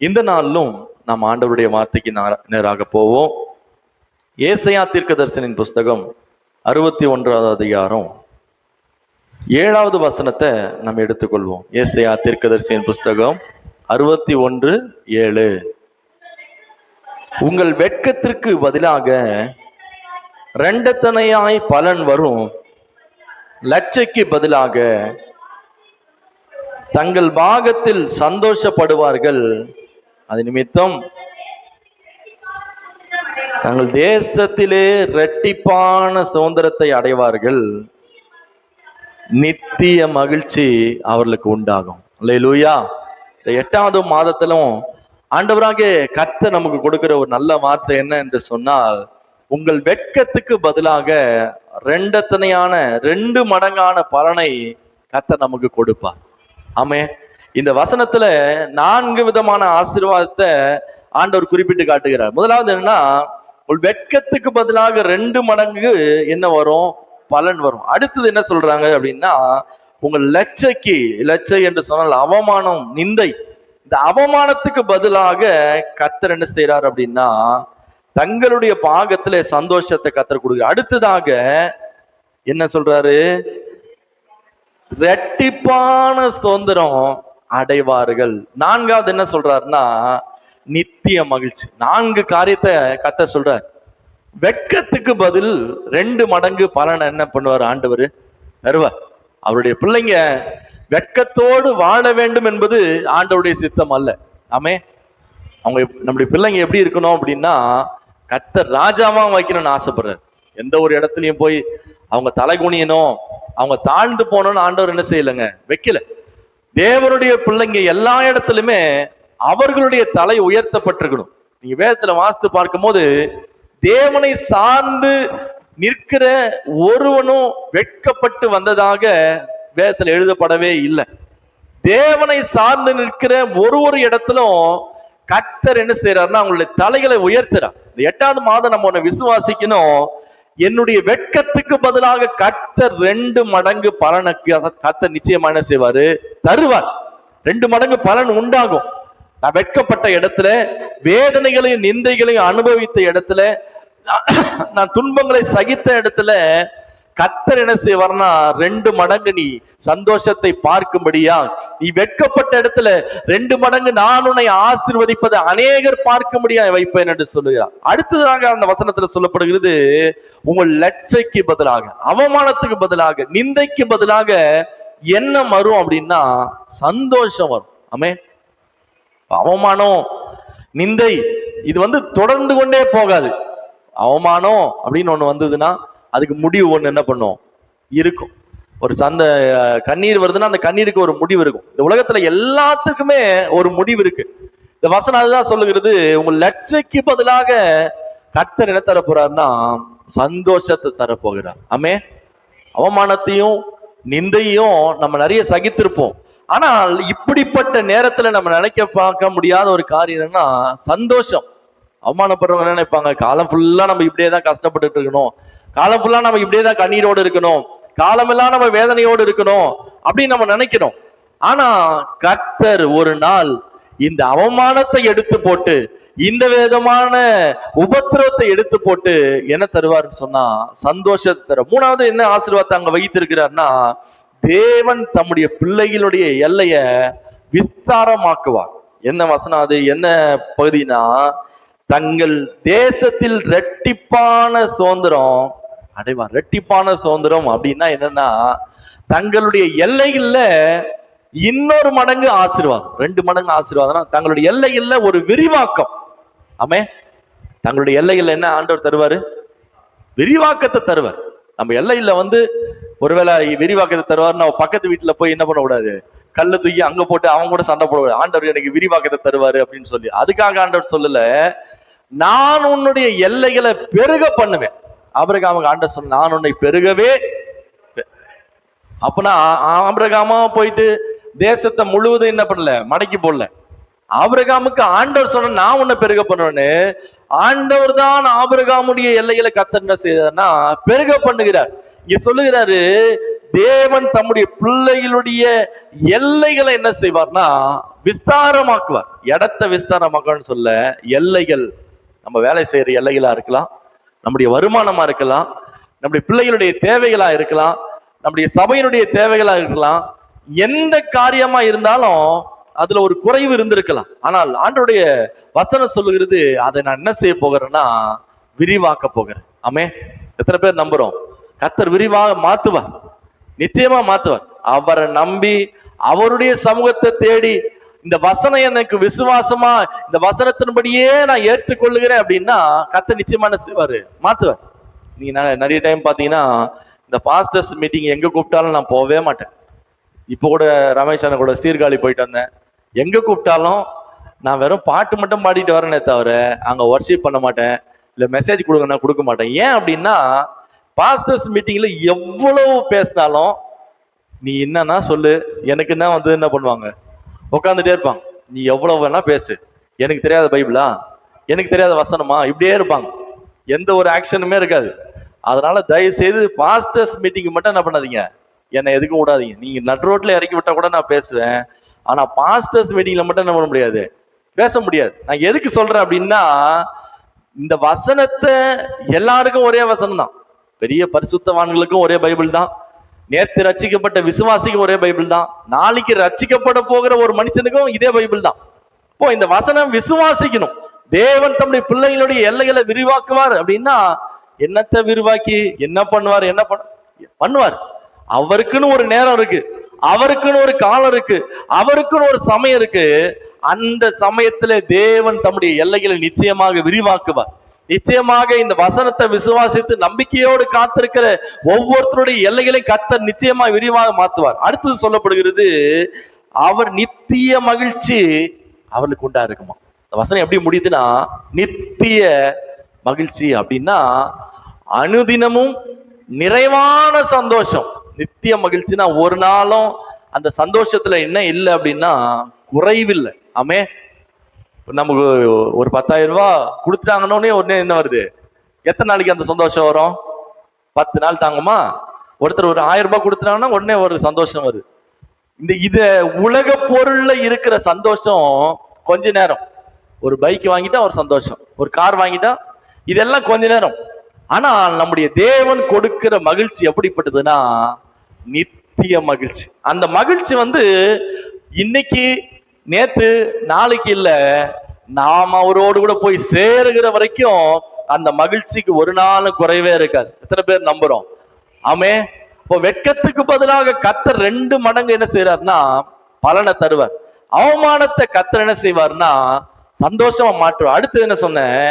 இந்த நாளிலும் நாம் ஆண்டவருடைய வார்த்தைக்கு நேராக போவோம். ஏசாயா தீர்க்கதரிசனின் புஸ்தகம் 61வது அதிகாரம் 7வது வசனத்தை நம்ம எடுத்துக்கொள்வோம். ஏசாயா தீர்க்கதரிசனின் புஸ்தகம் 61:7. உங்கள் வெட்கத்திற்கு பதிலாக இரண்டத்தனையாய் பலன் வரும், லட்சைக்கு பதிலாக தங்கள் பாகத்தில் சந்தோஷப்படுவார்கள். அது நிமித்தம் தங்கள் தேசத்திலே இரட்டிப்பான சுதந்திரத்தை அடைவார்கள். நித்திய மகிழ்ச்சி அவர்களுக்கு உண்டாகும். அல்லேலூயா. இந்த 8வது மாதத்திலும் ஆண்டவராகிய கர்த்தர் நமக்கு கொடுக்கிற ஒரு நல்ல வார்த்தை என்ன என்று சொன்னால், உங்கள் வெட்கத்துக்கு பதிலாக 2 மடங்கான பலனை கர்த்தர் நமக்கு கொடுப்பார். ஆமே. இந்த வசனத்துல 4 விதமான ஆசீர்வாதத்தை ஆண்டவர் குறிப்பிட்டு காட்டுகிறார். முதலாவது என்னன்னா, உங்கள் வெட்கத்துக்கு பதிலாக 2 மடங்கு என்ன வரும்? பலன் வரும். அடுத்தது என்ன சொல்றாங்க அப்படின்னா, உங்கள் லட்சை என்று சொன்னால் அவமானம், நிந்தை, இந்த அவமானத்துக்கு பதிலாக கர்த்தர் என்ன செய்யறார் அப்படின்னா, தங்களுடைய பாகத்துல சந்தோஷத்தை கர்த்தர் கொடுக்கிறார். அடுத்ததாக என்ன சொல்றாரு? இரட்டிப்பான சுதந்திரம் அடைவார்கள். 4வது என்ன சொல்றாருன்னா, நித்திய மகிழ்ச்சி. 4 காரியத்தை கர்த்தர் சொல்றார். வெட்கத்துக்கு பதில் 2 மடங்கு பலனை என்ன பண்ணுவார்? ஆண்டவர் தருவார். அவருடைய பிள்ளைங்க வெட்கத்தோடு வாழ வேண்டும் என்பது ஆண்டவருடைய சித்தம் அல்ல. ஆமே. அவங்க நம்முடைய பிள்ளைங்க எப்படி இருக்கணும் அப்படின்னா, கர்த்தர் ராஜாவா வைக்கணும்னு ஆசைப்படுறாரு. எந்த ஒரு இடத்துலயும் போய் அவங்க தலை குனியணும், அவங்க தாழ்ந்து போனோம்னு ஆண்டவர் என்ன செய்யலைங்க, வைக்கல. தேவனுடைய பிள்ளைங்க எல்லா இடத்துலயுமே அவர்களுடைய தலை உயர்த்தப்பட்டிருக்கணும். நீங்க வேதத்துல வாசித்து பார்க்கும் போது, தேவனை சார்ந்து நிற்கிற ஒருவனும் வெட்கப்பட்டு வந்ததாக வேதத்துல எழுதப்படவே இல்லை. தேவனை சார்ந்து நிற்கிற ஒரு இடத்திலும் கர்த்தர் என்ன செய்யறாருன்னா, அவங்களுடைய தலைகளை உயர்த்துறார். இந்த 8வது மாதம் நம்ம ஒண்ணு விசுவாசிக்கணும். என்னுடைய வெட்கத்துக்கு பதிலாக கர்த்தர் 2 மடங்கு பலனுக்கு கர்த்தர் நிச்சயமா என்ன செய்வாரு? தருவார். 2 மடங்கு பலன் உண்டாகும். நான் வெட்கப்பட்ட இடத்துல, வேதனைகளையும் நிந்தைகளையும் அனுபவித்த இடத்துல, நான் துன்பங்களை சகித்த இடத்துல கர்த்தர் என்ன செய்வார்னா, 2 மடங்கு நீ சந்தோஷத்தை பார்க்கும்படியா, நீ வெட்கப்பட்ட இடத்துல 2 மடங்கு நான் உன்னை ஆசீர்வதிப்பதை அநேகர் பார்க்கும்படியா வைப்பேன் என்று சொல்லுகிறார். அடுத்ததாக அந்த வசனத்துல சொல்லப்படுகிறது, உங்கள் லட்சைக்கு பதிலாக, அவமானத்துக்கு பதிலாக, நிந்தைக்கு பதிலாக என்ன வரும் அப்படின்னா, சந்தோஷம் வரும். ஆமே. அவமானம், நிந்தை இது தொடர்ந்து கொண்டே போகாது. அவமானம் அப்படின்னு ஒண்ணு வந்ததுன்னா அதுக்கு முடிவு ஒண்ணு என்ன பண்ணும்? இருக்கும். ஒரு கண்ணீர் வருதுன்னா அந்த கண்ணீருக்கு ஒரு முடிவு இருக்கும். இந்த உலகத்துல எல்லாத்துக்குமே ஒரு முடிவு இருக்கு. இந்த வசனம் அதுதான் சொல்லுகிறது. உங்கள் லட்சைக்கு பதிலாக கர்த்தர் என்ன தர போறாருன்னா, சந்தோஷத்தை தரப்போகிறார். ஆமே. அவமானத்தையும் நிந்தையும் நம்ம நிறைய சகித்திருப்போம். ஆனால் இப்படிப்பட்ட நேரத்துல நம்ம பார்க்க முடியாத ஒரு காரியம் என்னன்னா, சந்தோஷம். அவமானப்படுறவங்க நினைப்பாங்க, காலம் ஃபுல்லா நம்ம இப்படியே தான் கஷ்டப்பட்டு இருக்கணும், காலம் ஃபுல்லா நம்ம இப்படியே தான் கண்ணீரோடு இருக்கணும், காலமெல்லாம் நம்ம வேதனையோடு இருக்கணும் அப்படின்னு நம்ம நினைக்கிறோம். ஆனா கர்த்தர் ஒரு நாள் இந்த அவமானத்தை எடுத்து போட்டு, இந்த விதமான உபத்திரவத்தை எடுத்து போட்டு என்ன தருவார்னு சொன்னா, சந்தோஷத்தை தர. 3வது என்ன ஆசீர்வாதத்தை அங்க வைத்திருக்கிறார்னா, தேவன் தம்முடைய பிள்ளைகளுடைய எல்லைய விஸ்தாரமாக்குவார். என்ன வசனம் அது? என்ன பகுதினா, தங்கள் தேசத்தில் இரட்டிப்பான சுதந்திரம் அடைவார். இரட்டிப்பான சுதந்திரம் அப்படின்னா என்னன்னா, தங்களுடைய எல்லைகள்ல 2 மடங்கு ஆசீர்வாதம், 2 மடங்கு ஆசீர்வாதம். தங்களுடைய எல்லைகள்ல ஒரு விரிவாக்கம். ஆமே. தங்களுடைய எல்லைகள்ல என்ன ஆண்டவர் தருவாரு? விரிவாக்கத்தை தருவார். நம்ம எல்லையில ஒருவேளை விரிவாக்கத்தை தருவார், நம்ம பக்கத்து வீட்டுல போய் என்ன பண்ணக்கூடாது, கல்ல தூக்கி அங்க போட்டு அவங்க கூட சண்டை போடக்கூடாது. ஆண்டவர் எனக்கு விரிவாக்கத்தை தருவாரு அப்படின்னு சொல்லி. அதுக்காக ஆண்டவர் சொல்லல, நான் உன்னுடைய எல்லைகளை பெருக பண்ணுவேன். ஆபிரகாமுக்கு ஆண்டவர் சொன்ன, நான் உன்னை பெருகவே. அப்பனா ஆபிரகாமா போயிட்டு தேசத்தை முழுவதும் என்ன பண்ணல, மடக்கி போடல. ஆபிரகாமுக்கு ஆண்டவர் சொன்ன, நான் உன்னை பெருக பண்ணுவேன்னு. ஆண்டவர் தான் ஆபிரகாமுடைய எல்லைகளை கர்த்தர் என்ன செய்தார்னா பெருக பண்ணுகிறார். இங்க சொல்லுகிறாரு, தேவன் தம்முடைய பிள்ளைகளுடைய எல்லைகளை என்ன செய்வார்னா விஸ்தாரமாக்குவார். இடத்தை விஸ்தாரமாக்குவார்னு சொல்ல, எல்லைகள் நம்ம வேலை செய்யற எல்லைகளா இருக்கலாம், நம்முடைய வருமானமா இருக்கலாம், நம்முடைய பிள்ளைகளுடைய தேவைகளா இருக்கலாம், நம்முடைய சபையினுடைய தேவைகளா இருக்கலாம். எந்த காரியமா இருந்தாலும் அதுல ஒரு குறைவு இருந்திருக்கலாம். ஆனால் ஆண்டவருடைய வசனம் சொல்லுகிறது, அதை நான் என்ன செய்ய போகிறேன்னா விரிவாக்க போகிறேன். ஆமே, எத்தனை பேர் நம்புறோம்? கர்த்தர் விரிவாக மாத்துவார், நிச்சயமா மாத்துவார். அவரை நம்பி அவருடைய சமூகத்தை தேடி இந்த வசனம் எனக்கு விசுவாசமா இந்த வசனத்தின்படியே நான் ஏற்றுக்கொள்ளுகிறேன் அப்படின்னா கர்த்தர் நிச்சயமா என்ன செய்வாரு? மாத்துவார். நீங்க நிறைய டைம் பாத்தீங்கன்னா இந்த பாஸ்டர்ஸ் மீட்டிங் எங்க கூப்பிட்டாலும் நான் போகவே மாட்டேன். இப்போ கூட ரமேஷ் அண்ணன் கூட சீர்காழி போயிட்டு வந்தேன். எங்க கூப்பிட்டாலும் நான் வெறும் பாட்டு மட்டும் பாடிட்டு வரேனே தவிர அங்க ஒர்ஷிப் பண்ண மாட்டேன், இல்ல மெசேஜ் கொடுங்க கொடுக்க மாட்டேன். ஏன் அப்படின்னா பாஸ்டர்ஸ் மீட்டிங்ல எவ்வளவு பேசினாலும் நீ என்னன்னா சொல்லு, எனக்கு என்ன வந்து என்ன பண்ணுவாங்க, உட்காந்துட்டே இருப்பாங்க. நீ எவ்வளவு வேணா பேசு, எனக்கு தெரியாத பைபிளா, எனக்கு தெரியாத வசனமா, இப்படியே இருப்பாங்க. எந்த ஒரு ஆக்ஷனுமே இருக்காது. அதனால தயவு செய்து பாஸ்டர்ஸ் மீட்டிங் மட்டும் என்ன பண்ணாதீங்க, என்னை எதுக்கும் விடாதீங்க. நீங்க நட் ரோட்ல இறக்கி விட்டா கூட நான் பேசுவேன். ஆனா பாஸ்டர்ஸ் மீட்டிங்ல மட்டும் என்ன பண்ண முடியாது, பேச முடியாது. நான் எதுக்கு சொல்றேன் அப்படின்னா, இந்த வசனத்தை எல்லாருக்கும் ஒரே வசனம் தான். பெரிய பரிசுத்தவான்களுக்கும் ஒரே பைபிள் தான், நேற்று ரட்சிக்கப்பட்ட விசுவாசிக்கும் ஒரே பைபிள் தான், நாளைக்கு ரட்சிக்கப்பட போகிற ஒரு மனுஷனுக்கும் இதே பைபிள் தான். இப்போ இந்த வசனம் விசுவாசிக்கணும். தேவன் தம்முடைய பிள்ளைகளுடைய எல்லைகளை விரிவாக்குவார் அப்படின்னா என்னத்தை விரிவாக்கி என்ன பண்ணுவார்? என்ன பண்ணுவார்? அவருக்குன்னு ஒரு நேரம் இருக்கு, அவருக்குன்னு ஒரு காலம் இருக்கு, அவருக்குன்னு ஒரு சமயம் இருக்கு. அந்த சமயத்துல தேவன் தம்முடைய எல்லைகளை நிச்சயமாக விரிவாக்குவார். நிச்சயமாக இந்த வசனத்தை விசுவாசித்து நம்பிக்கையோடு காத்திருக்கிற ஒவ்வொருத்தருடைய எல்லைகளையும் கர்த்தர் நிச்சயமா விரிவாக மாற்றுவார். அடுத்தது சொல்லப்படுகிறது, அவர் நித்திய மகிழ்ச்சி அவர்களுக்கு உண்டா இருக்குமா. இந்த வசனம் எப்படி முடியுதுன்னா, நித்திய மகிழ்ச்சி அப்படின்னா அனுதினமும் நிறைவான சந்தோஷம். நித்திய மகிழ்ச்சினா ஒரு நாளும் அந்த சந்தோஷத்துல என்ன இல்லை அப்படின்னா குறைவில்லை. ஆமே, நமக்கு ஒரு 10,000 ரூபாய் கொடுத்துட்டாங்கன்னே உடனே என்ன வருது? எத்தனை நாளைக்கு அந்த சந்தோஷம் வரும்? 10 நாள் தாங்குமா? ஒருத்தர் ஒரு 1000 ரூபாய் கொடுத்துட்டாங்கன்னா உடனே ஒரு சந்தோஷம் வருது. இத உலக பொருள்ல இருக்கிற சந்தோஷம் கொஞ்ச நேரம். ஒரு பைக் வாங்கிட்டா ஒரு சந்தோஷம், ஒரு கார் வாங்கிட்டா, இதெல்லாம் கொஞ்ச நேரம். ஆனா நம்முடைய தேவன் கொடுக்கிற மகிழ்ச்சி எப்படிப்பட்டதுன்னா நித்திய மகிழ்ச்சி. அந்த மகிழ்ச்சி இன்னைக்கு நேத்து நாளைக்கு இல்ல, நாம் அவரோடு கூட போய் சேருகிற வரைக்கும் அந்த மகிழ்ச்சிக்கு ஒரு நாள் குறைவே இருக்காது. எத்தனை பேர் நம்புறோம்? ஆமே. இப்போ வெட்கத்துக்கு பதிலாக கர்த்தர் 2 மடங்கு என்ன செய்யறாருன்னா பலனை தருவார். அவமானத்தை கர்த்தர் என்ன செய்வார்னா சந்தோஷமா மாற்றுவார். அடுத்து என்ன சொன்னேன்?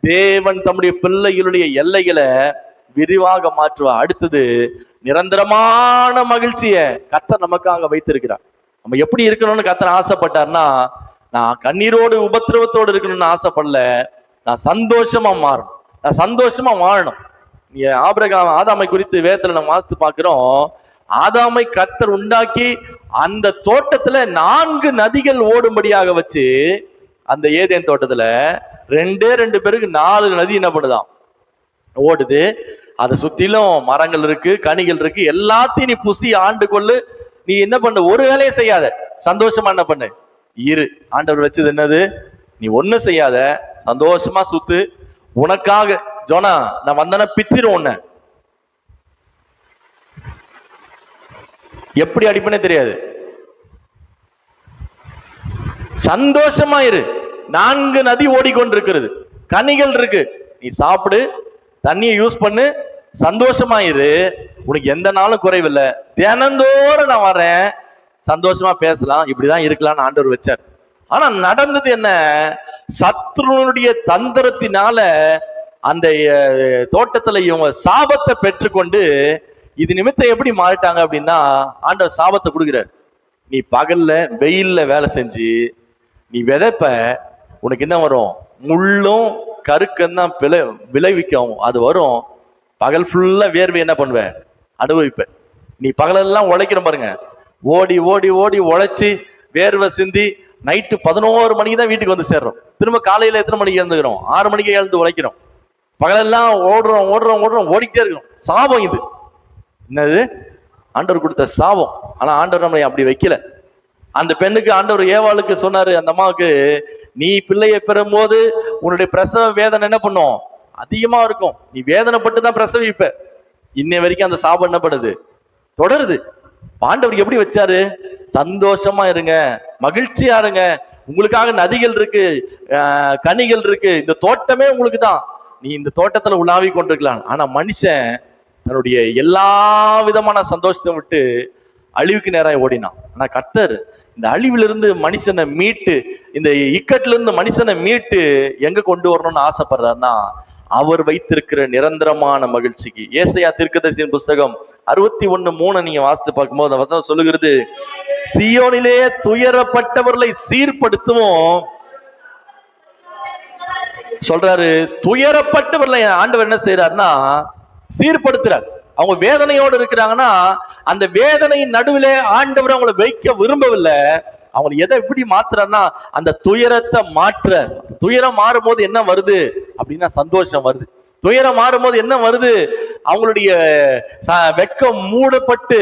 தேவன் தம்முடைய பிள்ளைகளுடைய எல்லைகளை விரிவாக மாற்றுவார். அடுத்தது நிரந்தரமான மகிழ்ச்சிய கர்த்தர் நமக்காக வைத்திருக்கிறார். நம்ம எப்படி இருக்கணும்னு கர்த்தர் ஆசைப்பட்டார்னா, நான் கண்ணீரோடு உபத்திரவத்தோடு இருக்கணும்னு ஆசைப்படல, நான் சந்தோஷமா மாறணும், நான் சந்தோஷமா வாழணும். நீங்க ஆதாமை குறித்து வேதத்துல நம்ம வாசித்து பார்க்கிறோம். ஆதாமை கர்த்தர் உண்டாக்கி அந்த தோட்டத்துல 4 நதிகள் ஓடும்படியாக வச்சு, அந்த ஏதேன் தோட்டத்துல 2 பேருக்கு 4 நதி என்ன பண்ணுதான் ஓடுது. அதை சுத்திலும் மரங்கள் இருக்கு, கனிகள் இருக்கு, எல்லாத்தையும் நீ புசி ஆண்டு கொள்ளு. நீ என்ன பண்ண, ஒரு வேலையை செய்யாத, சந்தோஷமா என்ன பண்ணு இரு. ஆண்டவர் வச்சது என்னது? நீ ஒண்ணு செய்யாத, சந்தோஷமா சுத்து. உனக்காக ஜோனா நான் வந்தேன்னா பிச்சிரும் உன்ன. எப்படி அடிப்பனே தெரியாது. சந்தோஷமா இரு. 4 நதி ஓடிக்கொண்டிருக்கிறது, கனிகள் இருக்கு, நீ சாப்பிடு, தண்ணியை யூஸ் பண்ணு, சந்தோஷமா இரு. உனக்கு எந்த நாளும் குறைவில்லை. தினந்தோறும் நான் வரேன், சந்தோஷமா பேசலாம், இப்படிதான் இருக்கலாம்னு ஆண்டவர் வச்சார். ஆனா நடந்தது என்ன? சத்ருனுடைய தந்திரத்தினால அந்த தோட்டத்துல இவங்க சாபத்தை பெற்றுக்கொண்டு இது நிமித்தம் எப்படி மாறிட்டாங்க அப்படின்னா, ஆண்டவர் சாபத்தை கொடுக்கிறார். நீ பகல்ல வெயில்ல வேலை செஞ்சு நீ விதைப்ப, உனக்கு என்ன வரும்? முள்ளும் கருக்கந்தான் விளைவிக்கும், அது வரும். பகல் ஃபுல்லா வேர்வை என்ன பண்ணுவ? அனுபவிப்ப. நீ பகலெல்லாம் உழைக்கிற பாருங்க, ஓடி ஓடி ஓடி உழைச்சி வேர்வை சிந்தி நைட்டு 11 மணிக்கு தான் வீட்டுக்கு வந்து சேர்றோம். திரும்ப காலையில எத்தனை மணிக்கு எழுந்துக்கிறோம்? 6 மணிக்கு எழுந்து உழைக்கிறோம். பகலெல்லாம் ஓடுறோம் ஓடுறோம் ஓடுறோம், ஓடிக்கிட்டே இருக்கோம். சாபம் இது. என்னது? ஆண்டவர் கொடுத்த சாபம். ஆனா ஆண்டவர் நம்மளை அப்படி வைக்கல. அந்த பெண்ணுக்கு ஆண்டவர் ஏவாளுக்கு சொன்னாரு, அந்த அம்மாவுக்கு, நீ பிள்ளையை பெறும் போது உன்னுடைய பிரசவ வேதனை என்ன பண்ணும், அதிகமா இருக்கும். நீ வேதனைப்பட்டு தான் பிரசவிப்ப. இன்னை வரைக்கும் அந்த சாபம் என்ன பண்ணுது, தொடருது. ஆண்டவர் எப்படி வச்சாரு, சந்தோஷமா இருங்க, மகிழ்ச்சியா இருங்க, உங்களுக்காக நதிகள் இருக்கு, கனிகள் இருக்கு, இந்த தோட்டமே உங்களுக்கு தான், நீ இந்த தோட்டத்துல உலாவி கொண்டிருக்கலாம். ஆனா மனுஷன் தன்னுடைய எல்லா விதமான சந்தோஷத்தை விட்டு அழிவுக்கு நேராக ஓடினான். ஆனா கர்த்தர் இந்த அழிவிலிருந்து மனுஷனை மீட்டு, இந்த இக்கட்டில இருந்து மனுஷனை மீட்டு எங்க கொண்டு வரணும்னு ஆசைப்படுறாருன்னா, அவர் வைத்திருக்கிற நிரந்தரமான மகிழ்ச்சிக்கு. ஏசாயா தீர்க்கதரிசியின் புஸ்தகம் 61:3 நீங்க வாசித்து பார்க்கும்போது அந்த வசனம் சொல்லுகிறது, சீயோனிலே துயரப்பட்டவர்களை சீர்படுத்துவோம் சொல்றாரு. துயரப்பட்டவர்களை ஆண்டவர் என்ன செய்யறாருன்னா சீர்படுத்துறார். அவங்க வேதனையோடு இருக்கிறாங்கன்னா அந்த வேதனையின் நடுவில் ஆண்டவர் அவங்களை வைக்க விரும்பவில்லை. அவங்களை எதை எப்படி மாத்துறாருன்னா அந்த துயரத்தை மாற்ற. துயரம் மாறும் போது என்ன வருது அப்படின்னா சந்தோஷம் வருது. துயரம் மாறும் போது என்ன வருது, அவங்களுடைய வெக்கம் மூடப்பட்டு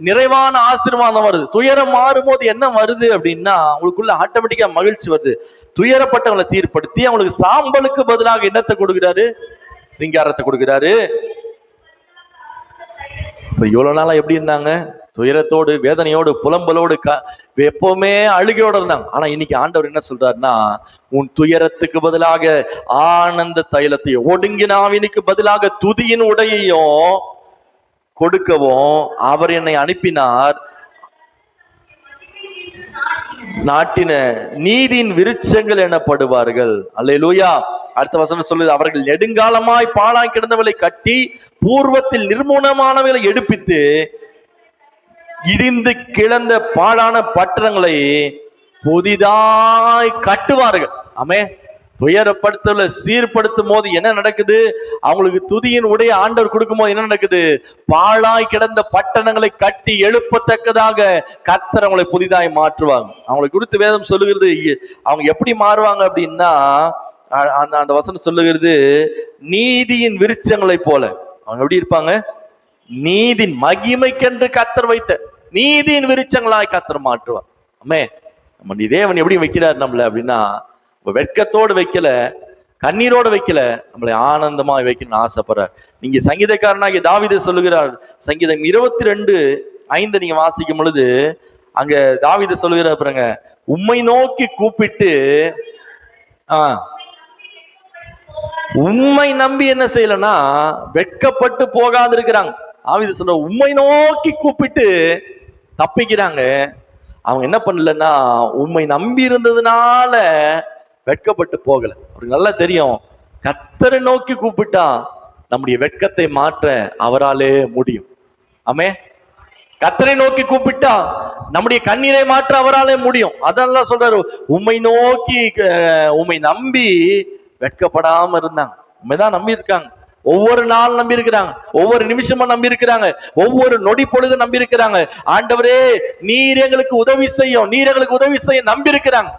நிறைவான ஆசீர்வாதம் வருது. துயரம் மாறும் போது என்ன வருது அப்படின்னா அவங்களுக்குள்ள ஆட்டோமேட்டிக்கா மகிழ்ச்சி வருது. துயரப்பட்டவங்களை தீர்ப்படுத்தி அவங்களுக்கு சாம்பலுக்கு பதிலாக என்னத்தை கொடுக்கிறாரு, சிங்காரத்தை கொடுக்கிறாரு. இப்ப இவ்வளவு நாளா எப்படி இருந்தாங்க, துயரத்தோடு வேதனையோடு புலம்பலோடு எப்பவுமே அழுகையோடு இருந்தாங்க. ஆனா இன்னைக்கு ஆண்டவர் என்ன சொல்றாருன்னா, உன் துயரத்துக்கு பதிலாக ஆனந்த தைலத்தையும் ஒடுங்கினாவினுக்கு பதிலாக துதியின் உடையையும் கொடுக்கவும் அவர் என்னை அனுப்பினார். நாட்டின நீதியின் விருட்சங்கள் எனப்படுவார்கள். அல்லேலூயா. அடுத்த வசனம் சொல்லுது, அவர்கள் நெடுங்காலமாய் பாழாய் கிடந்தவளை கட்டி பூர்வத்தில் நிர்மூலமானவர்களை எடுப்பித்து இடிந்து கிளந்த பாழான பட்டணங்களை புதிதாய் கட்டுவார்கள். ஆமே. துயரப்படுத்தல சீர்படுத்தும் போது என்ன நடக்குது, அவங்களுக்கு துதியின் உடைய ஆண்டவர் கொடுக்கும் போது என்ன நடக்குது, பாழாய் கிடந்த பட்டணங்களை கட்டி எழுப்பத்தக்கதாக கர்த்தர் அவங்களை புதிதாய் மாற்றுவாங்க. அவங்களை குறித்து வேதம் சொல்லுகிறது. அவங்க எப்படி மாறுவாங்க அப்படின்னா அந்த வசனம் சொல்லுகிறது, நீதியின் விருட்சங்களை போல. அவங்க எப்படி இருப்பாங்க, நீதியின் மகிமைக்கென்று கர்த்தர் வைத்த நீதியின் விருட்சங்களாய் கர்த்தர் மாற்றுவார். ஆமே. நம்ம தேவன் எப்படி வைக்கிறார் நம்மள அப்படின்னா வெட்கத்தோடு வைக்கல, கண்ணீரோடு வைக்கல, நம்மளை ஆனந்தமா வைக்கணும்னு ஆசைப்படுறார். நீங்க சங்கீதக்காரனாகிய தாவீது சொல்லுகிறார், சங்கீதம் 22:5 நீங்க வாசிக்கும் பொழுது அங்க தாவீது சொல்லுகிறார் பாருங்க, உம்மை நோக்கி கூப்பிட்டு உம்மை நம்பி என்ன செய்யலன்னா வெட்கப்பட்டு போகாது இருக்கிறாங்க. தாவீது சொல்ற உம்மை நோக்கி கூப்பிட்டு தப்பிக்கிறாங்க. அவங்க என்ன பண்ணலன்னா உம்மை நம்பி இருந்ததுனால வெட்கப்பட்டு போகல. அவருக்கு நல்லா தெரியும், கர்த்தரை நோக்கி கூப்பிட்டா நம்முடைய வெட்கத்தை மாற்ற அவராலே முடியும். ஆமே. கர்த்தரை நோக்கி கூப்பிட்டா நம்முடைய கண்ணீரை மாற்ற அவராலே முடியும். அதெல்லாம் சொல்றாரு, உம்மை நோக்கி உம்மை நம்பி வெட்கப்படாம இருந்தாங்க. உண்மைதான் நம்பி இருக்காங்க, ஒவ்வொரு நாள் நம்பி இருக்கிறாங்க, ஒவ்வொரு நிமிஷமும் நம்பி இருக்கிறாங்க, ஒவ்வொரு நொடி பொழுது நம்பி இருக்கிறாங்க. ஆண்டவரே நீர் எங்களுக்கு உதவி செய்யும், நீர் எங்களுக்கு உதவி செய்ய நம்பி இருக்கிறாங்க.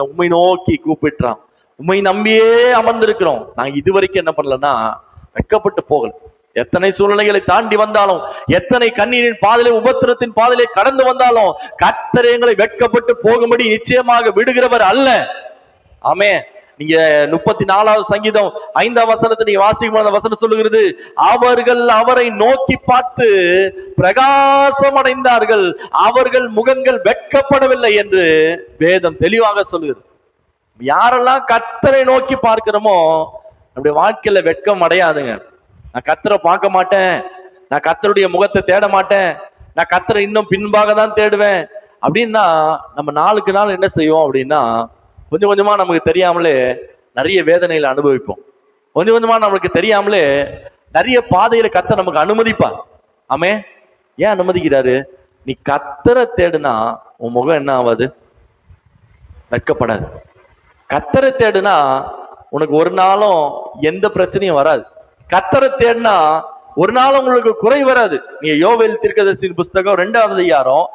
உண்மை நோக்கி கூப்பிட்டுறான், உண்மை நம்பியே அமர்ந்திருக்கிறோம். நாங்க இதுவரைக்கும் என்ன பண்ணலன்னா வெட்கப்பட்டு போகல. எத்தனை சூழ்நிலைகளை தாண்டி வந்தாலும், எத்தனை கண்ணீரின் பாதையிலே உபத்திரத்தின் பாதையிலே கடந்து வந்தாலும் கர்த்தர் எங்களை வெட்கப்பட்டு போகும்படி நிச்சயமாக விடுகிறவர் அல்ல. ஆமே. நீங்க 34வது சங்கீதம் 5ஆம் வசனத்தை நீங்க வாசிக்கும் வசனம் சொல்லுகிறது, அவர்கள் அவரை நோக்கி பார்த்து பிரகாசம் அடைந்தார்கள், அவர்கள் முகங்கள் வெட்கப்படவில்லை என்று வேதம் தெளிவாக சொல்லுகிறது. யாரெல்லாம் கர்த்தரை நோக்கி பார்க்கிறோமோ நம்முடைய வாழ்க்கையில வெட்கம் அடையாதுங்க. நான் கர்த்தரை பார்க்க மாட்டேன், நான் கர்த்தருடைய முகத்தை தேட மாட்டேன், நான் கர்த்தரை இன்னும் பின்பாக தான் தேடுவேன் அப்படின்னா நம்ம நாளுக்கு நாள் என்ன செய்வோம் அப்படின்னா கொஞ்சம் கொஞ்சமா நமக்கு தெரியாமலே நிறைய வேதனைகளை அனுபவிப்போம். கொஞ்சம் கொஞ்சமா நமக்கு தெரியாமலே நிறைய பாதையில கர்த்தர் நமக்கு அனுமதிப்பார். ஆமே. ஏன் அனுமதிக்கிறாரு, நீ கர்த்தரை தேடுனா உன் முகம் என்ன ஆகாது, வெட்கப்படாது. கர்த்தரை தேடுனா உனக்கு ஒரு நாளும் எந்த பிரச்சனையும் வராது. கர்த்தரை தேடுனா ஒரு நாளும் உங்களுக்கு குறை வராது. நீங்க யோவேல் தீர்க்கதரிசியின் புஸ்தகம் 2வது அதிகாரம்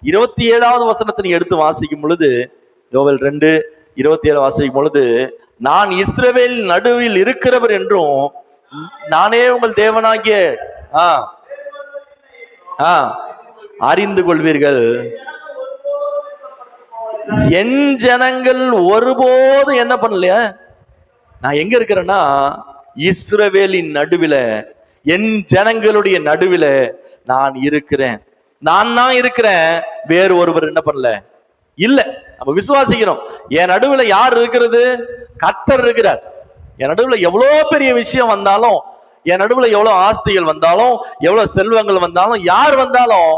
27வது வசனத்தை நீ எடுத்து வாசிக்கும் பொழுது, யோவேல் 2:27 வாசிக்கும் பொழுது, நான் இஸ்ரவேல் நடுவில் இருக்கிறவர் என்றும் நானே உங்கள் தேவனாகிய அறிந்து கொள்வீர்கள், என் ஜனங்கள் ஒருபோதும் என்ன பண்ணலையா? நான் எங்க இருக்கிறேன்னா இஸ்ரவேலின் நடுவில, என் ஜனங்களுடைய நடுவில நான் இருக்கிறேன். நான் தான் இருக்கிறேன், வேறு ஒருவர் என்ன பண்ணல இல்ல. நம்ம விசுவாசிக்கிறோம். என் நடுவுல யார் இருக்கிறது? கர்த்தர் இருக்கிறார். என் நடுவுல எவ்வளவு பெரிய விஷயம் வந்தாலும், என் நடுவுல எவ்வளவு ஆஸ்திகள் வந்தாலும், எவ்வளவு செல்வங்கள் வந்தாலும், யார் வந்தாலும்,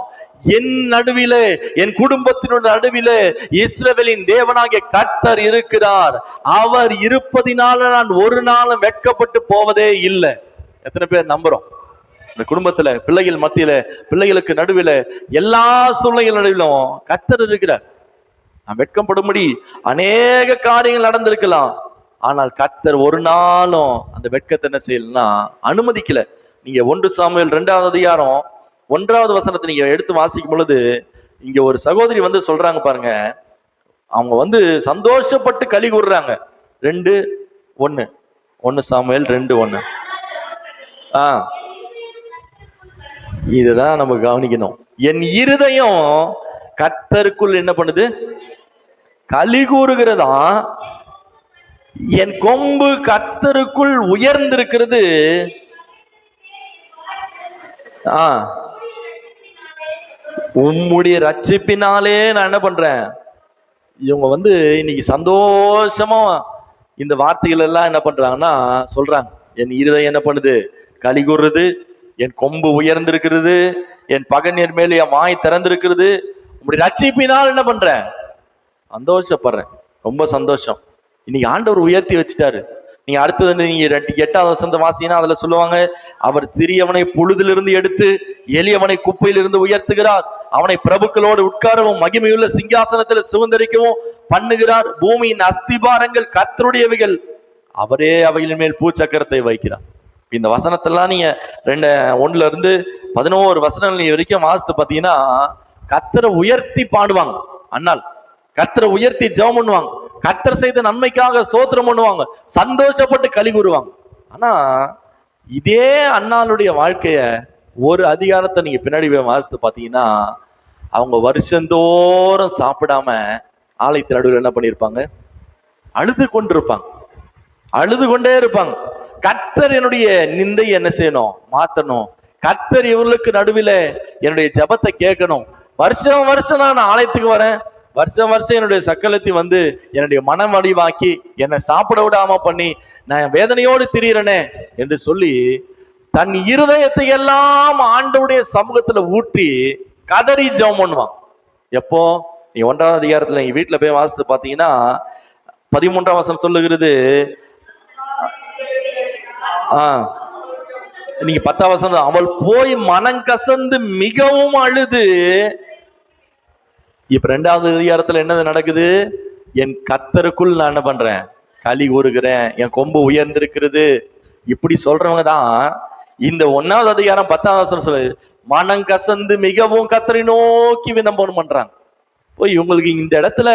என் நடுவிலே, என் குடும்பத்தினுடைய நடுவிலே இஸ்ரவேலின் தேவனாகிய கர்த்தர் இருக்கிறார். அவர் இருப்பதினால நான் ஒரு நாளும் வெட்கப்பட்டு போவதே இல்லை. எத்தனை பேர் நம்புறோம்? இந்த குடும்பத்துல, பிள்ளைகள் மத்தியில, பிள்ளைகளுக்கு நடுவில, எல்லா சூழ்நிலைகள் நடுவிலும் கர்த்தர் இருக்கிறார். நான் வெட்கப்படும்படி அநேக காரியங்கள் நடந்திருக்கலாம், ஆனால் கர்த்தர் ஒரு நாளும் அந்த வெட்கத்தை என்ன செய்யலன்னா அனுமதிக்கல. நீங்க 1 சாமுவேல் 2வது அதிகாரம் 1வது வசனத்தை நீங்க எடுத்து வாசிக்கும் பொழுது, இங்க ஒரு சகோதரி வந்து சொல்றாங்க பாருங்க, அவங்க வந்து சந்தோஷப்பட்டு களி கூறுறாங்க. 2:1 1 சாமுவேல் 2:1. இதுதான் நம்ம கவனிக்கணும். என் இருதயம் கர்த்தருக்குள் என்ன பண்ணுது? களி கூறுகிறதா. என் கொம்பு கர்த்தருக்குள் உயர்ந்திருக்கிறது. உம்முடைய ரட்சிப்பினாலே நான் என்ன பண்றேன்? இவங்க வந்து இன்னைக்கு சந்தோஷமா இந்த வார்த்தைகள் எல்லாம் என்ன பண்றாங்கன்னா சொல்றாங்க. என் இருதயம் என்ன பண்ணுது? களி கூறுறது. என் கொம்பு உயர்ந்திருக்கிறது. என் பகைஞர் மேலே என் வாய் திறந்திருக்கிறது. உங்களுடைய ரட்சிப்பினால் என்ன பண்றேன்? சந்தோஷப்படுறேன். ரொம்ப சந்தோஷம். இன்னைக்கு ஆண்டவர் உயர்த்தி வச்சுட்டாரு. நீங்க அடுத்தது நீங்க 8வது வசனத்தை வாசினா அதுல சொல்லுவாங்க, அவர் சிறியவனை புழுதிலிருந்து எடுத்து எளியவனை குப்பையிலிருந்து உயர்த்துகிறார். அவனை பிரபுக்களோடு உட்காரவும் மகிமையுள்ள சிங்காசனத்தில் சுதந்திரிக்கவும் பண்ணுகிறார். பூமியின் அஸ்திபாரங்கள் கர்த்தருடையவைகள், அவரே அவைகளின் மேல் பூச்சக்கரத்தை வைக்கிறார். இந்த வசனத்தெல்லாம் நீங்க 1ல இருந்து 11 வசனங்கள் வரைக்கும் வாசித்து பாத்தீங்கன்னா கர்த்தரை உயர்த்தி பாடுவாங்க. அண்ணால் கர்த்தரை உயர்த்தி ஜெபம் பண்ணுவாங்க. கர்த்தர் செய்த நன்மைக்காக ஸ்தோத்திரம் பண்ணுவாங்க. சந்தோஷப்பட்டு களி கூறுவாங்க. ஆனா இதே அண்ணாளுடைய வாழ்க்கைய ஒரு அதிகாரத்தை நீங்க பின்னாடி வாசித்து பாத்தீங்கன்னா, அவங்க வருஷந்தோறும் சாப்பிடாம ஆலயத்தின் நடுவில் என்ன பண்ணிருப்பாங்க? அழுது கொண்டிருப்பாங்க. அழுது கொண்டே இருப்பாங்க. கர்த்தர் என்னுடைய நிந்தை என்ன செய்யணும்? மாத்தணும். கர்த்தர் இவர்களுக்கு நடுவில என்னுடைய ஜபத்தை கேட்கணும். வருஷம் வருஷம் நான் ஆலயத்துக்கு வரேன், வருஷம் வருஷம் என்னுடைய சக்கலத்தை வந்து என்னுடைய மனம் வடிவாக்கி என்னை சாப்பிட விடாம பண்ணி நான் வேதனையோடு திரியறனே என்று சொல்லி தன் இருதயத்தை எல்லாம் ஆண்டவருடைய சமூகத்துல ஊற்றி கதறி ஜெபம் பண்ணுவான். எப்போ? நீ 1வது அதிகாரத்துல நீங்க வீட்டுல போய் வாசித்து பாத்தீங்கன்னா 13ஆம் வசனம் சொல்லுகிறது. நீங்க 10ஆம் வசனம், அவள் போய் மனம் கசந்து மிகவும் அழுது. இப்ப 2வது அதிகாரத்துல என்னது நடக்குது? என் கர்த்தருக்குள் நான் என்ன பண்றேன்? களி கூறுகிறேன். என் கொம்பு உயர்ந்திருக்கிறது. இப்படி சொல்றவங்க தான் இந்த 1வது அதிகாரம் 10ஆம் வசனம் சொல்லு, மனம் கசந்து மிகவும் கர்த்தரை நோக்கி விண்ணப்பம் பண்றாங்க. போய் இவங்களுக்கு இந்த இடத்துல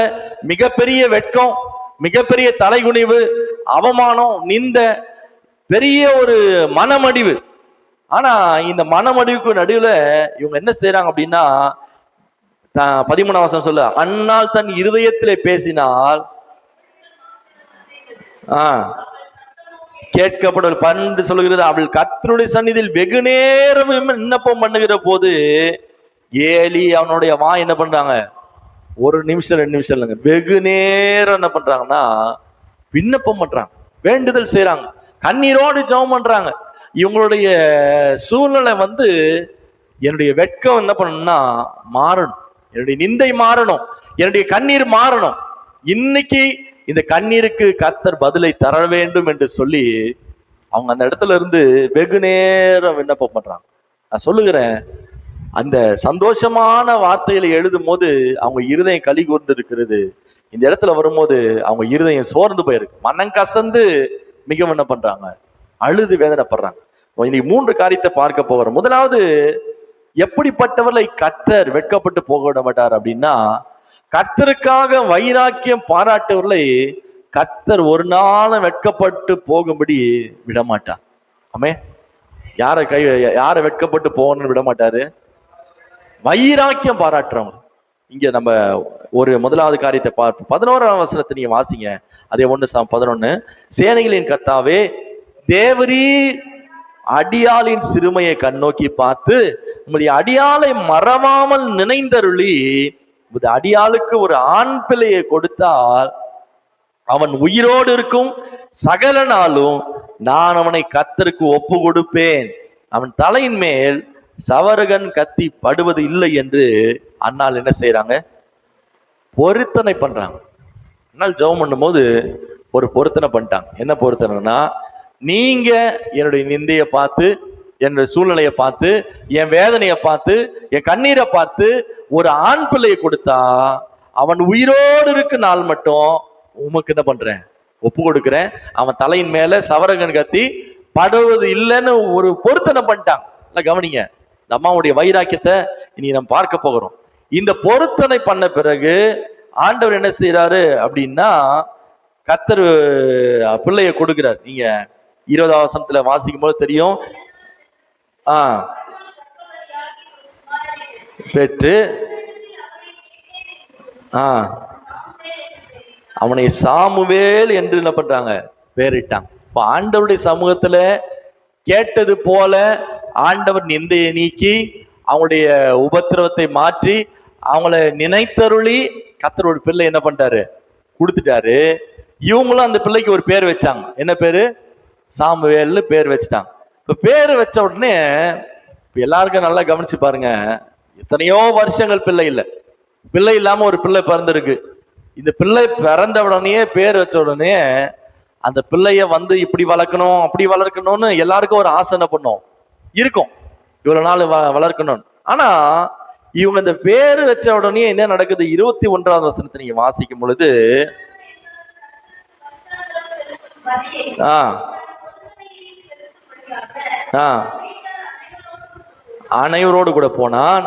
மிகப்பெரிய வெட்கம், மிகப்பெரிய தலைகுனிவு, அவமானம், நிந்த, பெரிய ஒரு மனமடிவு. ஆனா இந்த மனமடிவுக்கு நடுவுல இவங்க என்ன செய்யறாங்க அப்படின்னா, 13ஆம் வசனம் சொல்ல, அன்னாள் தன் இருதயத்திலே பேசினால் கேட்கப்படும். பண்டு சொல்லுகிறது, அவள் கர்த்தருடைய சந்நிதியில் வெகு நேரம் விண்ணப்பம் பண்ணுகிற போது ஏலி அவனுடைய வாய் என்ன பண்றாங்க? 1 நிமிஷம் 2 நிமிஷம் இல்லைங்க, வெகு நேரம் என்ன பண்றாங்கன்னா விண்ணப்பம் பண்றாங்க, வேண்டுதல் செய்யறாங்க, கண்ணீரோடு ஜெபம் பண்றாங்க. இவங்களுடைய சூழ்நிலை வந்து என்னுடைய வெட்கம் என்ன பண்ணணும்னா மாறணும், என்னுடைய நிந்தை மாறணும், என்னுடைய கண்ணீர் மாறணும். இன்னைக்கு இந்த கண்ணீருக்கு கர்த்தர் பதிலை தர வேண்டும் என்று சொல்லி அவங்க அந்த இடத்துல இருந்து வெகு நேரம் விண்ணப்பம் பண்றாங்க. நான் சொல்லுகிறேன், அந்த சந்தோஷமான வார்த்தைகளை எழுதும் போது அவங்க இருதயம் களி கூர்ந்து இருக்கிறது. இந்த இடத்துல வரும்போது அவங்க இருதயம் சோர்ந்து போயிருக்கு, மனம் கசந்து மிக என்ன பண்றாங்க? அழுது வேதனைப்படுறாங்க. இன்னைக்கு 3 காரியத்தை பார்க்க போகிறோம். முதலாவது, எப்படிப்பட்டவர்களை கர்த்தர் வெட்கப்பட்டு போக விட மாட்டார் அப்படின்னா, கர்த்தருக்காக வைராக்கியம் பாராட்டவர்களை கர்த்தர் ஒரு நாளும் வெட்கப்பட்டு போகும்படி விடமாட்டார். ஆமே, யாரை வெட்கப்பட்டு போகணும்னு விட மாட்டாரு? வைராக்கியம் பாராட்டுறவங்க. இங்க நம்ம ஒரு முதலாவது காரியத்தை பார்ப்போம். 11ஆம் வசனத்தை நீங்க வாசிங்க. அதே 1:11. சேனைகளின் கர்த்தாவே, தேவரீ அடியாளின் சிறுமையை கண்ணோக்கி பார்த்து உங்களுடைய அடியாளை மறவாமல் நினைந்தருளி அடியாளுக்கு ஒரு ஆண் பிள்ளையை கொடுத்தால் அவன் உயிரோடு இருக்கும் சகல நாளும் நான் அவனை கர்த்தருக்கு ஒப்பு கொடுப்பேன். அவன் தலையின் மேல் சவரகன் கத்தி படுவது இல்லை என்று அண்ணால் என்ன செய்யறாங்க? பொருத்தனை பண்றாங்க. அண்ணால் ஜெபம் பண்ணும் போது ஒரு பொருத்தனை பண்ணிட்டாங்க. என்ன பொருத்தனைனா, நீங்க என்னுடைய நிந்தையை பார்த்து, என்னுடைய சூழ்நிலையை பார்த்து, என் வேதனையை பார்த்து, என் கண்ணீரை பார்த்து ஒரு ஆண் பிள்ளையை கொடுத்தா அவன் உயிரோடு இருக்கு நாள் மட்டும் உமக்கு என்ன பண்றேன்? ஒப்பு கொடுக்கிறேன். அவன் தலையின் மேல சவரகன் கத்தி படுவது இல்லைன்னு ஒரு பொருத்தனை பண்ணிட்டாங்க. கவனிங்க, இந்த அம்மாவுடைய வைராக்கியத்தை இனி நம்ம பார்க்க போகிறோம். இந்த பொருத்தனை பண்ண பிறகு ஆண்டவர் என்ன செய்யறாரு அப்படின்னா, கர்த்தர் பிள்ளைய கொடுக்கிறார். நீங்க 20ஆம் வசனத்துல வாசிக்கும் போது தெரியும். பெற்று அவனை சாமுவேல் என்று என்ன பண்றாங்க? பேரிட்டாங்க. இப்ப ஆண்டவருடைய சமூகத்துல கேட்டது போல ஆண்டவர் நிந்தையை நீக்கி அவங்களுடைய உபத்திரவத்தை மாற்றி அவங்கள நினைத்தருளி கர்த்தர் ஒரு பிள்ளை என்ன பண்ணிட்டாரு? கொடுத்துட்டாரு. இவங்களும் அந்த பிள்ளைக்கு ஒரு பேர் வச்சாங்க. என்ன பேரு? சாமுவேல்னு பேர் வச்சுட்டாங்க. இப்ப பேர் வச்ச உடனே எல்லாருக்கும் நல்லா கவனிச்சு பாருங்க, எத்தனையோ வருஷங்கள் பிள்ளை இல்லை, பிள்ளை இல்லாம ஒரு பிள்ளை பிறந்திருக்கு. இந்த பிள்ளை பிறந்த உடனே பேர் வச்ச உடனே அந்த பிள்ளைய வந்து இப்படி வளர்க்கணும் அப்படி வளர்க்கணும்னு எல்லாருக்கும் ஒரு ஆசை பண்ணும் இருக்கும், இவ்வளவு நாள் வளர்க்கணும். ஆனா இவங்க இந்த பேரு வச்ச உடனே என்ன நடக்குது? 21ஆம் வசனத்தை நீங்க வாசிக்கும் பொழுது அனைவரோடு கூட போனான்.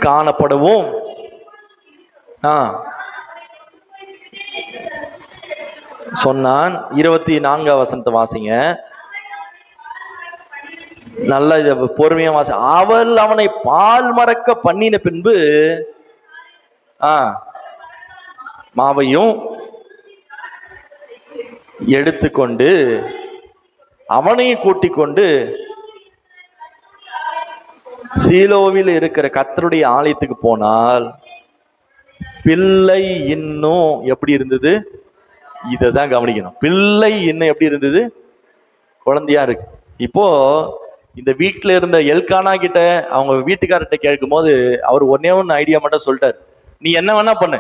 காணப்படவும் சொன்னான். 24ஆம் வசனத்தை வாசிங்க. நல்ல பொறுமையா வாசி. அவள் அவனை பால் மறக்க பண்ணின பின்பு மாவையும் எடுத்துக்கொண்டு அவனையும் கூட்டிக் கொண்டு சீலோவில் இருக்கிற கர்த்தருடைய ஆலயத்துக்கு போனால் பிள்ளை இன்னும் எப்படி இருந்தது? இததான் கவனிக்கணும். பிள்ளை இன்னும் எப்படி இருந்தது? குழந்தையா இருக்கு. இப்போ இந்த வீட்டுல இருந்த எல்கானா கிட்ட அவங்க வீட்டுக்காரர்கிட்ட கேட்கும் போது அவர் ஒன்னே ஒன்னு ஐடியா மட்டும் சொல்லிட்டாரு, நீ என்ன வேணா பண்ணு,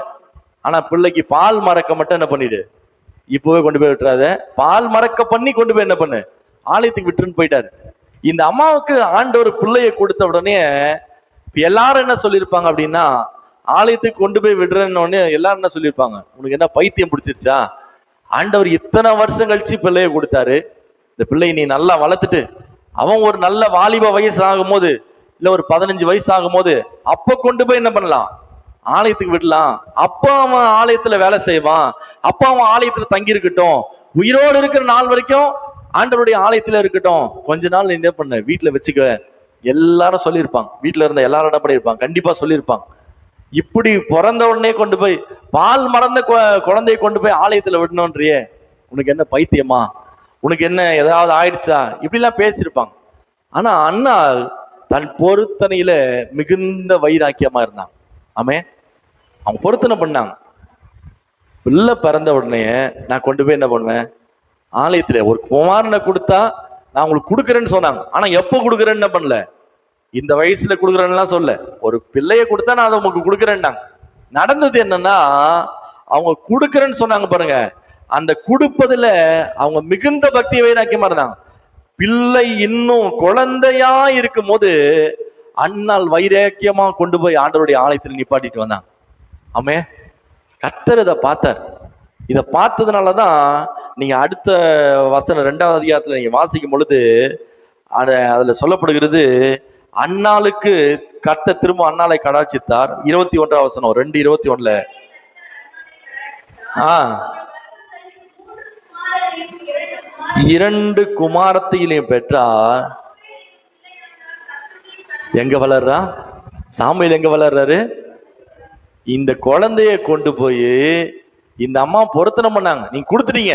ஆனா பிள்ளைக்கு பால் மறக்க மட்டும் என்ன பண்ணிடு, இப்பவே கொண்டு போய் விட்டுறாத, பால் மறக்க பண்ணி கொண்டு போய் என்ன பண்ணு, ஆலயத்துக்கு விட்டுருன்னு போயிட்டாரு. இந்த அம்மாவுக்கு ஆண்டவர் பிள்ளைய கொடுத்த உடனே எல்லாரும் என்ன சொல்லியிருப்பாங்க அப்படின்னா, ஆலயத்துக்கு கொண்டு போய் விடுறேன்னு உடனே எல்லாரும் என்ன சொல்லியிருப்பாங்க, உனக்கு என்ன பைத்தியம் பிடிச்சிருச்சா? ஆண்டவர் இத்தனை வருஷம் கழிச்சு பிள்ளைய கொடுத்தாரு, இந்த பிள்ளையை நீ நல்லா வளர்த்துட்டு அவன் ஒரு நல்ல வாலிப வயசு ஆகும் போது, இல்ல ஒரு 15 வயசு ஆகும் போது அப்ப கொண்டு போய் என்ன பண்ணலாம், ஆலயத்துக்கு விடலாம். அப்ப அவன் ஆலயத்துல வேலை செய்வான், அப்ப அவன் ஆலயத்துல தங்கி இருக்கட்டும், உயிரோடு இருக்கிற நாள் வரைக்கும் ஆண்டவருடைய ஆலயத்துல இருக்கட்டும், கொஞ்ச நாள் நீ என்ன பண்ண வீட்டுல வச்சுக்க. எல்லாரும் சொல்லியிருப்பாங்க, வீட்டுல இருந்த எல்லாரும் என்ன பண்ணிருப்பாங்க, கண்டிப்பா சொல்லியிருப்பாங்க. இப்படி பிறந்த உடனே கொண்டு போய் பால் மறந்த குழந்தைய கொண்டு போய் ஆலயத்துல விடணும்ன்றியே, உனக்கு என்ன பைத்தியமா, உனக்கு என்ன ஏதாவது ஆயிடுச்சா, இப்படிலாம் பேசியிருப்பாங்க. ஆனா அண்ணா தன் பொருத்தனையில மிகுந்த வைராக்கியமா இருந்தாங்க. ஆமே, அவங்க பொருத்தனை பண்ணாங்க. பிள்ளை பிறந்த உடனே நான் கொண்டு போய் என்ன பண்ணுவேன், ஆலயத்துல ஒரு குமாரனை கொடுத்தா நான் உங்களுக்கு கொடுக்குறேன்னு சொன்னாங்க. ஆனா எப்போ கொடுக்குறேன்னு என்ன பண்ணல, இந்த வயசுல கொடுக்குறேன்னுலாம் சொல்ல, ஒரு பிள்ளைய கொடுத்தா நான் அதை உங்களுக்கு கொடுக்குறேன்னாங்க. நடந்தது என்னன்னா, அவங்க கொடுக்குறேன்னு சொன்னாங்க பாருங்க, அந்த கொடுப்பதுல அவங்க மிகுந்த பக்தி வைராக்கியமா இருந்தாங்க. பிள்ளை இன்னும் குழந்தையா இருக்கும் போது அண்ணால் வைராக்கியமா கொண்டு போய் ஆண்டவருடைய ஆலயத்தில் நிப்பாட்டிட்டு வந்தாங்க. ஆமே, கர்த்தர் இதை பார்த்தார். இதை பார்த்ததுனாலதான் நீங்க அடுத்த வசனம் 2ஆவது அதிகாரத்துல நீங்க வாசிக்கும் பொழுது அதுல சொல்லப்படுகிறது, அண்ணாளுக்கு கர்த்தர் திரும்ப அண்ணாளை கடாட்சித்தார். 21ஆம் வசனம் 2:21. 2 குமாரத்தையிலையும் பெற்றா. எங்க வளர்றா? சாமுவேல் எங்க வளர்றாரு? இந்த குழந்தைய கொண்டு போய் இந்த அம்மா பொருத்தனம் பண்ணாங்க. நீங்க கொடுத்துட்டீங்க,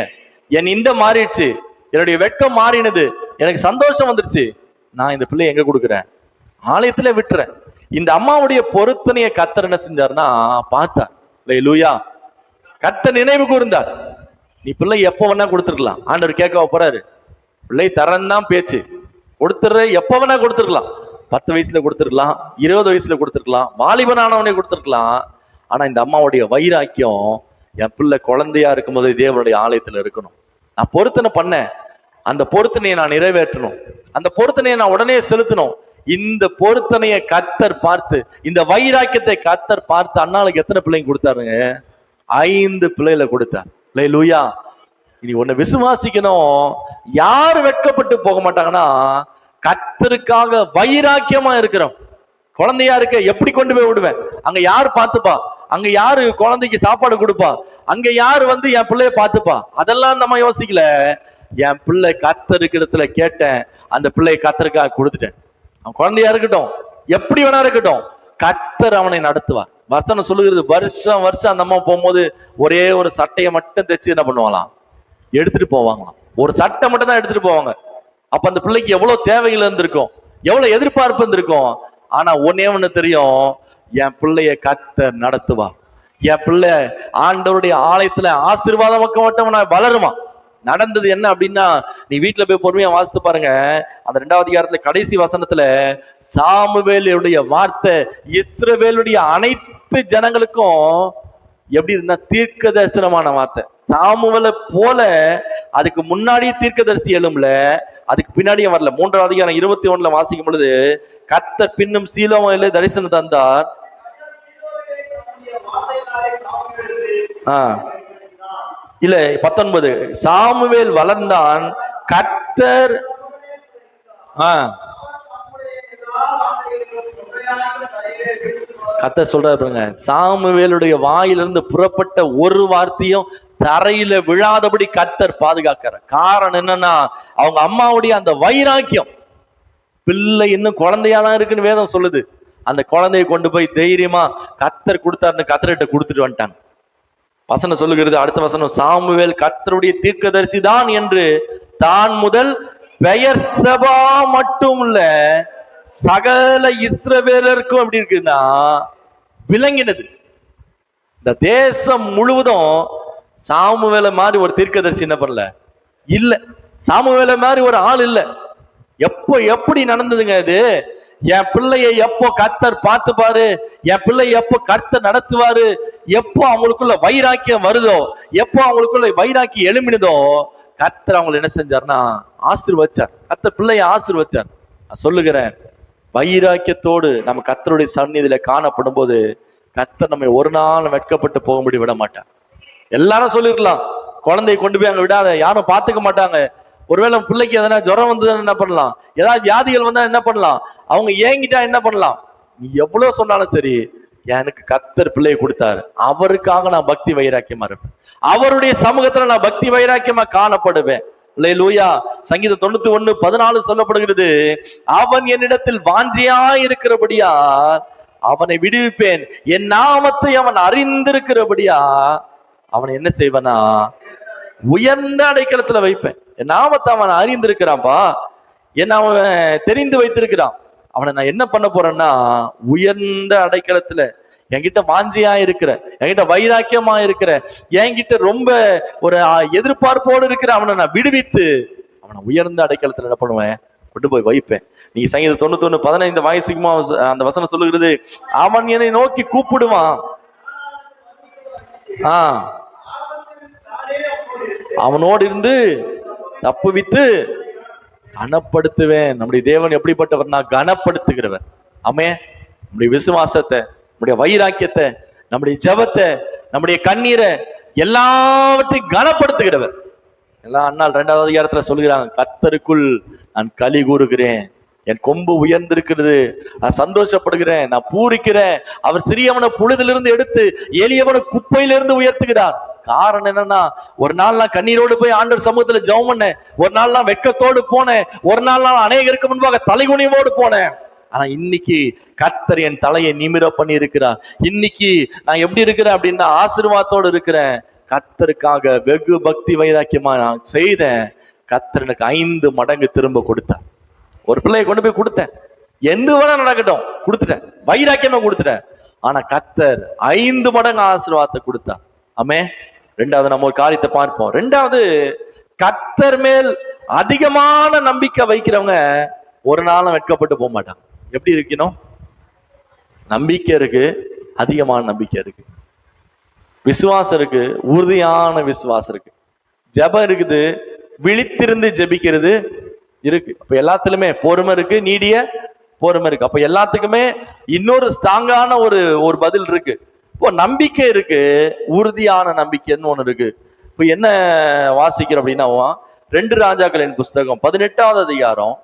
என் இந்த மாறிடுச்சு, என்னுடைய வெட்கம் மாறினது, எனக்கு சந்தோஷம் வந்துருச்சு. நான் இந்த பிள்ளை எங்க கொடுக்குறேன்? ஆலயத்துல விட்டுறேன். இந்த அம்மாவுடைய பொருத்தனைய கர்த்தர் என்ன செஞ்சாருன்னா பார்த்தார். லூயா, கர்த்தர் நினைவு கூர்ந்தார். நீ பிள்ளை எப்ப வேணா கொடுத்துருக்கலாம். ஆண்டவர் கேட்க போறாரு, பிள்ளை தரந்தான் பேச்சு, கொடுத்துற எப்ப வேணா கொடுத்துருக்கலாம். 10 வயசுல கொடுத்துருக்கலாம், 20 வயசுல கொடுத்துருக்கலாம், வாலிபனானவனே கொடுத்துருக்கலாம். ஆனா இந்த அம்மாவுடைய வைராக்கியம், என் பிள்ளை குழந்தையா இருக்கும் போது தேவனுடைய ஆலயத்துல இருக்கணும், நான் பொருத்தனை பண்ணேன், அந்த பொருத்தனையை நான் நிறைவேற்றணும், அந்த பொருத்தனையை நான் உடனே செலுத்தணும். இந்த பொருத்தனையை கர்த்தர் பார்த்து, இந்த வைராக்கியத்தை கர்த்தர் பார்த்து அண்ணாளுக்கு எத்தனை பிள்ளைங்க கொடுத்தாருங்க? 5 பிள்ளைகளை கொடுத்தார். லூயா, இனி ஒண்ணு விசுவாசிக்கணும். யாரு வெட்கப்பட்டு போக மாட்டாங்கன்னா, கர்த்தருக்காக வைராக்கியமா இருக்கிறோம். குழந்தையா இருக்க எப்படி கொண்டு போய் விடுவேன்? அங்க யாரு பார்த்துப்பா? அங்க யாரு குழந்தைக்கு சாப்பாடு கொடுப்பா? அங்க யாரு வந்து என் பிள்ளைய பார்த்துப்பா? அதெல்லாம் நம்ம யோசிக்கல. என் பிள்ளை கர்த்தருக்கு இடத்துல கேட்டேன், அந்த பிள்ளையை கர்த்தருக்காக கொடுத்துட்டேன். அவன் குழந்தையா இருக்கட்டும், எப்படி வேணா இருக்கட்டும், கர்த்தர் அவனை நடத்துவார். வசனம் சொல்லுகிறது, வருஷம் வருஷம் அந்த அம்மா போகும்போது ஒரே ஒரு சட்டையை மட்டும் தைச்சு என்ன பண்ணுவாங்களாம், எடுத்துட்டு போவாங்களாம். ஒரு சட்டை மட்டும் தான் எடுத்துட்டு போவாங்க. அப்ப அந்த பிள்ளைக்கு எவ்வளவு தேவைகள் இருந்திருக்கும், எவ்வளவு எதிர்பார்ப்பு இருந்திருக்கும். ஆனா ஒன்னே ஒண்ணு தெரியும், என் பிள்ளைய கர்த்தர் நடத்துவா. என் பிள்ளை ஆண்டவருடைய ஆலயத்துல ஆசீர்வாதம் மட்டும் வளருமா. நடந்தது என்ன அப்படின்னா, நீ வீட்டுல போய் பொறுமையா வாசித்து பாருங்க. அந்த 2வது அதிகாரத்துல கடைசி வசனத்துல சாமுவேலுடைய வார்த்தை இஸ்ரவேலுடைய அனைத்து ஜனங்களுக்கும் எப்படி இருந்தா தீர்க்க தரிசனமான வார்த்தை. சாமுவேலை போல அதுக்கு முன்னாடி தீர்க்கதரிசி எழும்பல, அதுக்கு பின்னாடியும் வரல. 3வது அதிகாரம் 21 வாசிக்கும் பொழுது, கர்த்தர் பின்னும் சீலோவிலே தரிசனம் தந்தார். இல்ல 19, சாமுவேல் வளர்ந்தான், கர்த்தர் கர்த்தர் சொல்றாருங்க, சாமுவேலுடைய வாயிலிருந்து புறப்பட்ட ஒரு வார்த்தையும் தரையில விழாதபடி கர்த்தர் பாதுகாக்கிறார். காரணம் என்னன்னா, அவங்க அம்மாவுடைய அந்த வைராக்கியம். பிள்ளை இன்னும் குழந்தையாதான் இருக்குன்னு வேதம் சொல்லுது. அந்த குழந்தையை கொண்டு போய் தைரியமா கர்த்தர் கொடுத்தாருன்னு கர்த்தர்கிட்ட கொடுத்துட்டு வந்துட்டாங்க. வசனம் சொல்லுகிறது, அடுத்த வசனம், சாமுவேல் கர்த்தருடைய தீர்க்கதரிசி தான் என்று தான் முதல் பெயர் சபா மட்டும் இல்ல சகல இஸ்ரவேலருக்கும் எப்படி இருக்குன்னா விளங்கினது. இந்த தேசம் முழுவதும் சாமுவேலை மாதிரி ஒரு தீர்க்கதரிசி என்ன பண்ணல, இல்ல. சாமுவேலை மாதிரி ஒரு ஆள் இல்ல. எப்படி நடந்ததுங்க இது? என் பிள்ளையை எப்போ கர்த்தர் பார்த்து பாரு, என் பிள்ளை எப்போ கர்த்தர் நடத்துவாரு, எப்போ அவங்களுக்குள்ள வைராக்கியம் வருதோ, எப்போ அவங்களுக்குள்ள வைராக்கியம் எழுமினதோ, கர்த்தர் அவங்களை என்ன செஞ்சார்னா ஆசீர்வச்சார். கர்த்தர் பிள்ளையை ஆசீர்வச்சார். நான் சொல்லுகிறேன், வைராக்கியத்தோடு நம்ம கர்த்தருடைய சந்நிதியில காணப்படும் போது கர்த்தர் நம்ம ஒரு நாள் வெட்கப்பட்டு போகும்படி விட மாட்டார். எல்லாரும் சொல்லிருக்கலாம், குழந்தையை கொண்டு போய் அங்க விடாத, யாரும் பார்த்துக்க மாட்டாங்க. ஒருவேளை பிள்ளைக்கு எதனா ஜுரம் வந்தது என்ன பண்ணலாம், ஏதாவது வியாதிகள் வந்தா என்ன பண்ணலாம், அவங்க ஏங்கிட்டா என்ன பண்ணலாம். நீ எவ்வளவு சொன்னாலும் சரி, எனக்கு கர்த்தர் பிள்ளையை கொடுத்தாரு, அவருக்காக நான் பக்தி வைராக்கியமா இருப்பேன், அவருடைய சமூகத்துல நான் பக்தி வைராக்கியமா காணப்படுவேன். லூயா, சங்கீதம் 91:14 சொல்லப்படுகிறது, அவன் என்னிடத்தில் வாஞ்சியா இருக்கிறபடியா அவனை விடுவிப்பேன், என் நாமத்தை அவன் அறிந்திருக்கிறபடியா அவனை என்ன செய்வனா உயர்ந்த அடைக்கலத்துல வைப்பேன். என் நாமத்தை அவன் அறிந்திருக்கிறான்பா, என்ன அவன் தெரிந்து வைத்திருக்கிறான். அவனை நான் என்ன பண்ண போறேன்னா உயர்ந்த அடைக்கலத்துல, என்கிட்ட வாஞ்சியா இருக்கிற, என்கிட்ட வைராக்கியமா இருக்கிற, என்கிட்ட ரொம்ப ஒரு எதிர்பார்ப்போடு இருக்கிற அவனை நான் விடுவித்து அவனை உயர்ந்த அடைக்கலத்துல என்ன பண்ணுவேன், கொண்டு போய் வைப்பேன். நீங்க சங்கீதம் 91:15 வாசிக்குமா அந்த வசனம் சொல்லுகிறது, அவன் என்னை நோக்கி கூப்பிடுவான், அவனோடு இருந்து தப்புவித்து கனப்படுத்துவேன். நம்முடைய தேவன் எப்படிப்பட்டவர்னா கனப்படுத்துகிறவர். ஆமே, நம்முடைய விசுவாசத்தை, நம்முடைய வைராக்கியத்தை, நம்முடைய ஜெபத்தை, நம்முடைய கண்ணீரை எல்லாவற்றையும் கனப்படுத்துகிறவர். எல்லாம் அண்ணால் 2வது அதிகாரத்துல சொல்லுகிறாங்க, கர்த்தருக்குள் நான் களி கூறுகிறேன், என் கொம்பு உயர்ந்திருக்கிறது, நான் சந்தோஷப்படுகிறேன், நான் பூரிக்கிறேன். அவர் சிறியவனை புழுதிலிருந்து எடுத்து எளியவனை குப்பையிலிருந்து உயர்த்துகிறார். காரணம் என்னன்னா, ஒரு நாள் நான் கண்ணீரோடு போய் ஆண்டவர் சமூகத்துல ஜெபம் பண்ணேன், ஒரு நாள் நான் வெட்கத்தோடு போனேன், ஒரு நாள் நான் அநேகருக்கு முன்பாக தலைகுனிவோடு போனேன். ஆனா இன்னைக்கு கர்த்தர் என் தலையை நிமிர பண்ணி இருக்கிறார். இன்னைக்கு நான் எப்படி இருக்கிறேன் அப்படின்னா, ஆசீர்வாதத்தோடு இருக்கிறேன். கர்த்தருக்காக வெகு பக்தி வைராக்கியமா நான் செய்தேன். கர்த்தர் எனக்கு 5 மடங்கு திரும்ப கொடுத்தார். ஒரு பிள்ளையை கொண்டு போய் கொடுத்தேன், எந்த வேணா நடக்கட்டும் கொடுத்துட்டேன், வைராக்கியமா கொடுத்துட்டேன். ஆனா கர்த்தர் 5 மடங்கு ஆசீர்வாதத்தை கொடுத்தார். ஆமே. ரெண்டாவது நம்ம ஒரு காரியத்தை பார்ப்போம். ரெண்டாவது, கர்த்தர் மேல் அதிகமான நம்பிக்கை வைக்கிறவங்க ஒரு நாளும் வெட்கப்பட்டு போக மாட்டாங்க. எப்படி இருக்கணும்? நம்பிக்கை இருக்கு, அதிகமான நம்பிக்கை இருக்கு, விசுவாசம் இருக்கு, உறுதியான விசுவாசம் இருக்கு, ஜெபம் இருக்குது, விழித்திருந்து ஜெபிக்கிறது இருக்கு. அப்ப எல்லாத்துலயுமே பொறுமை இருக்கு, நீடிய பொறுமை இருக்கு. அப்ப எல்லாத்துக்குமே இன்னொரு ஸ்ட்ராங்கான ஒரு பதில் இருக்கு. இப்போ நம்பிக்கை இருக்கு, உறுதியான நம்பிக்கைன்னு ஒண்ணு இருக்கு. இப்ப என்ன வாசிக்கிறோம் அப்படின்னா, 2 ராஜாக்களின் புஸ்தகம் 18வது அதிகாரம்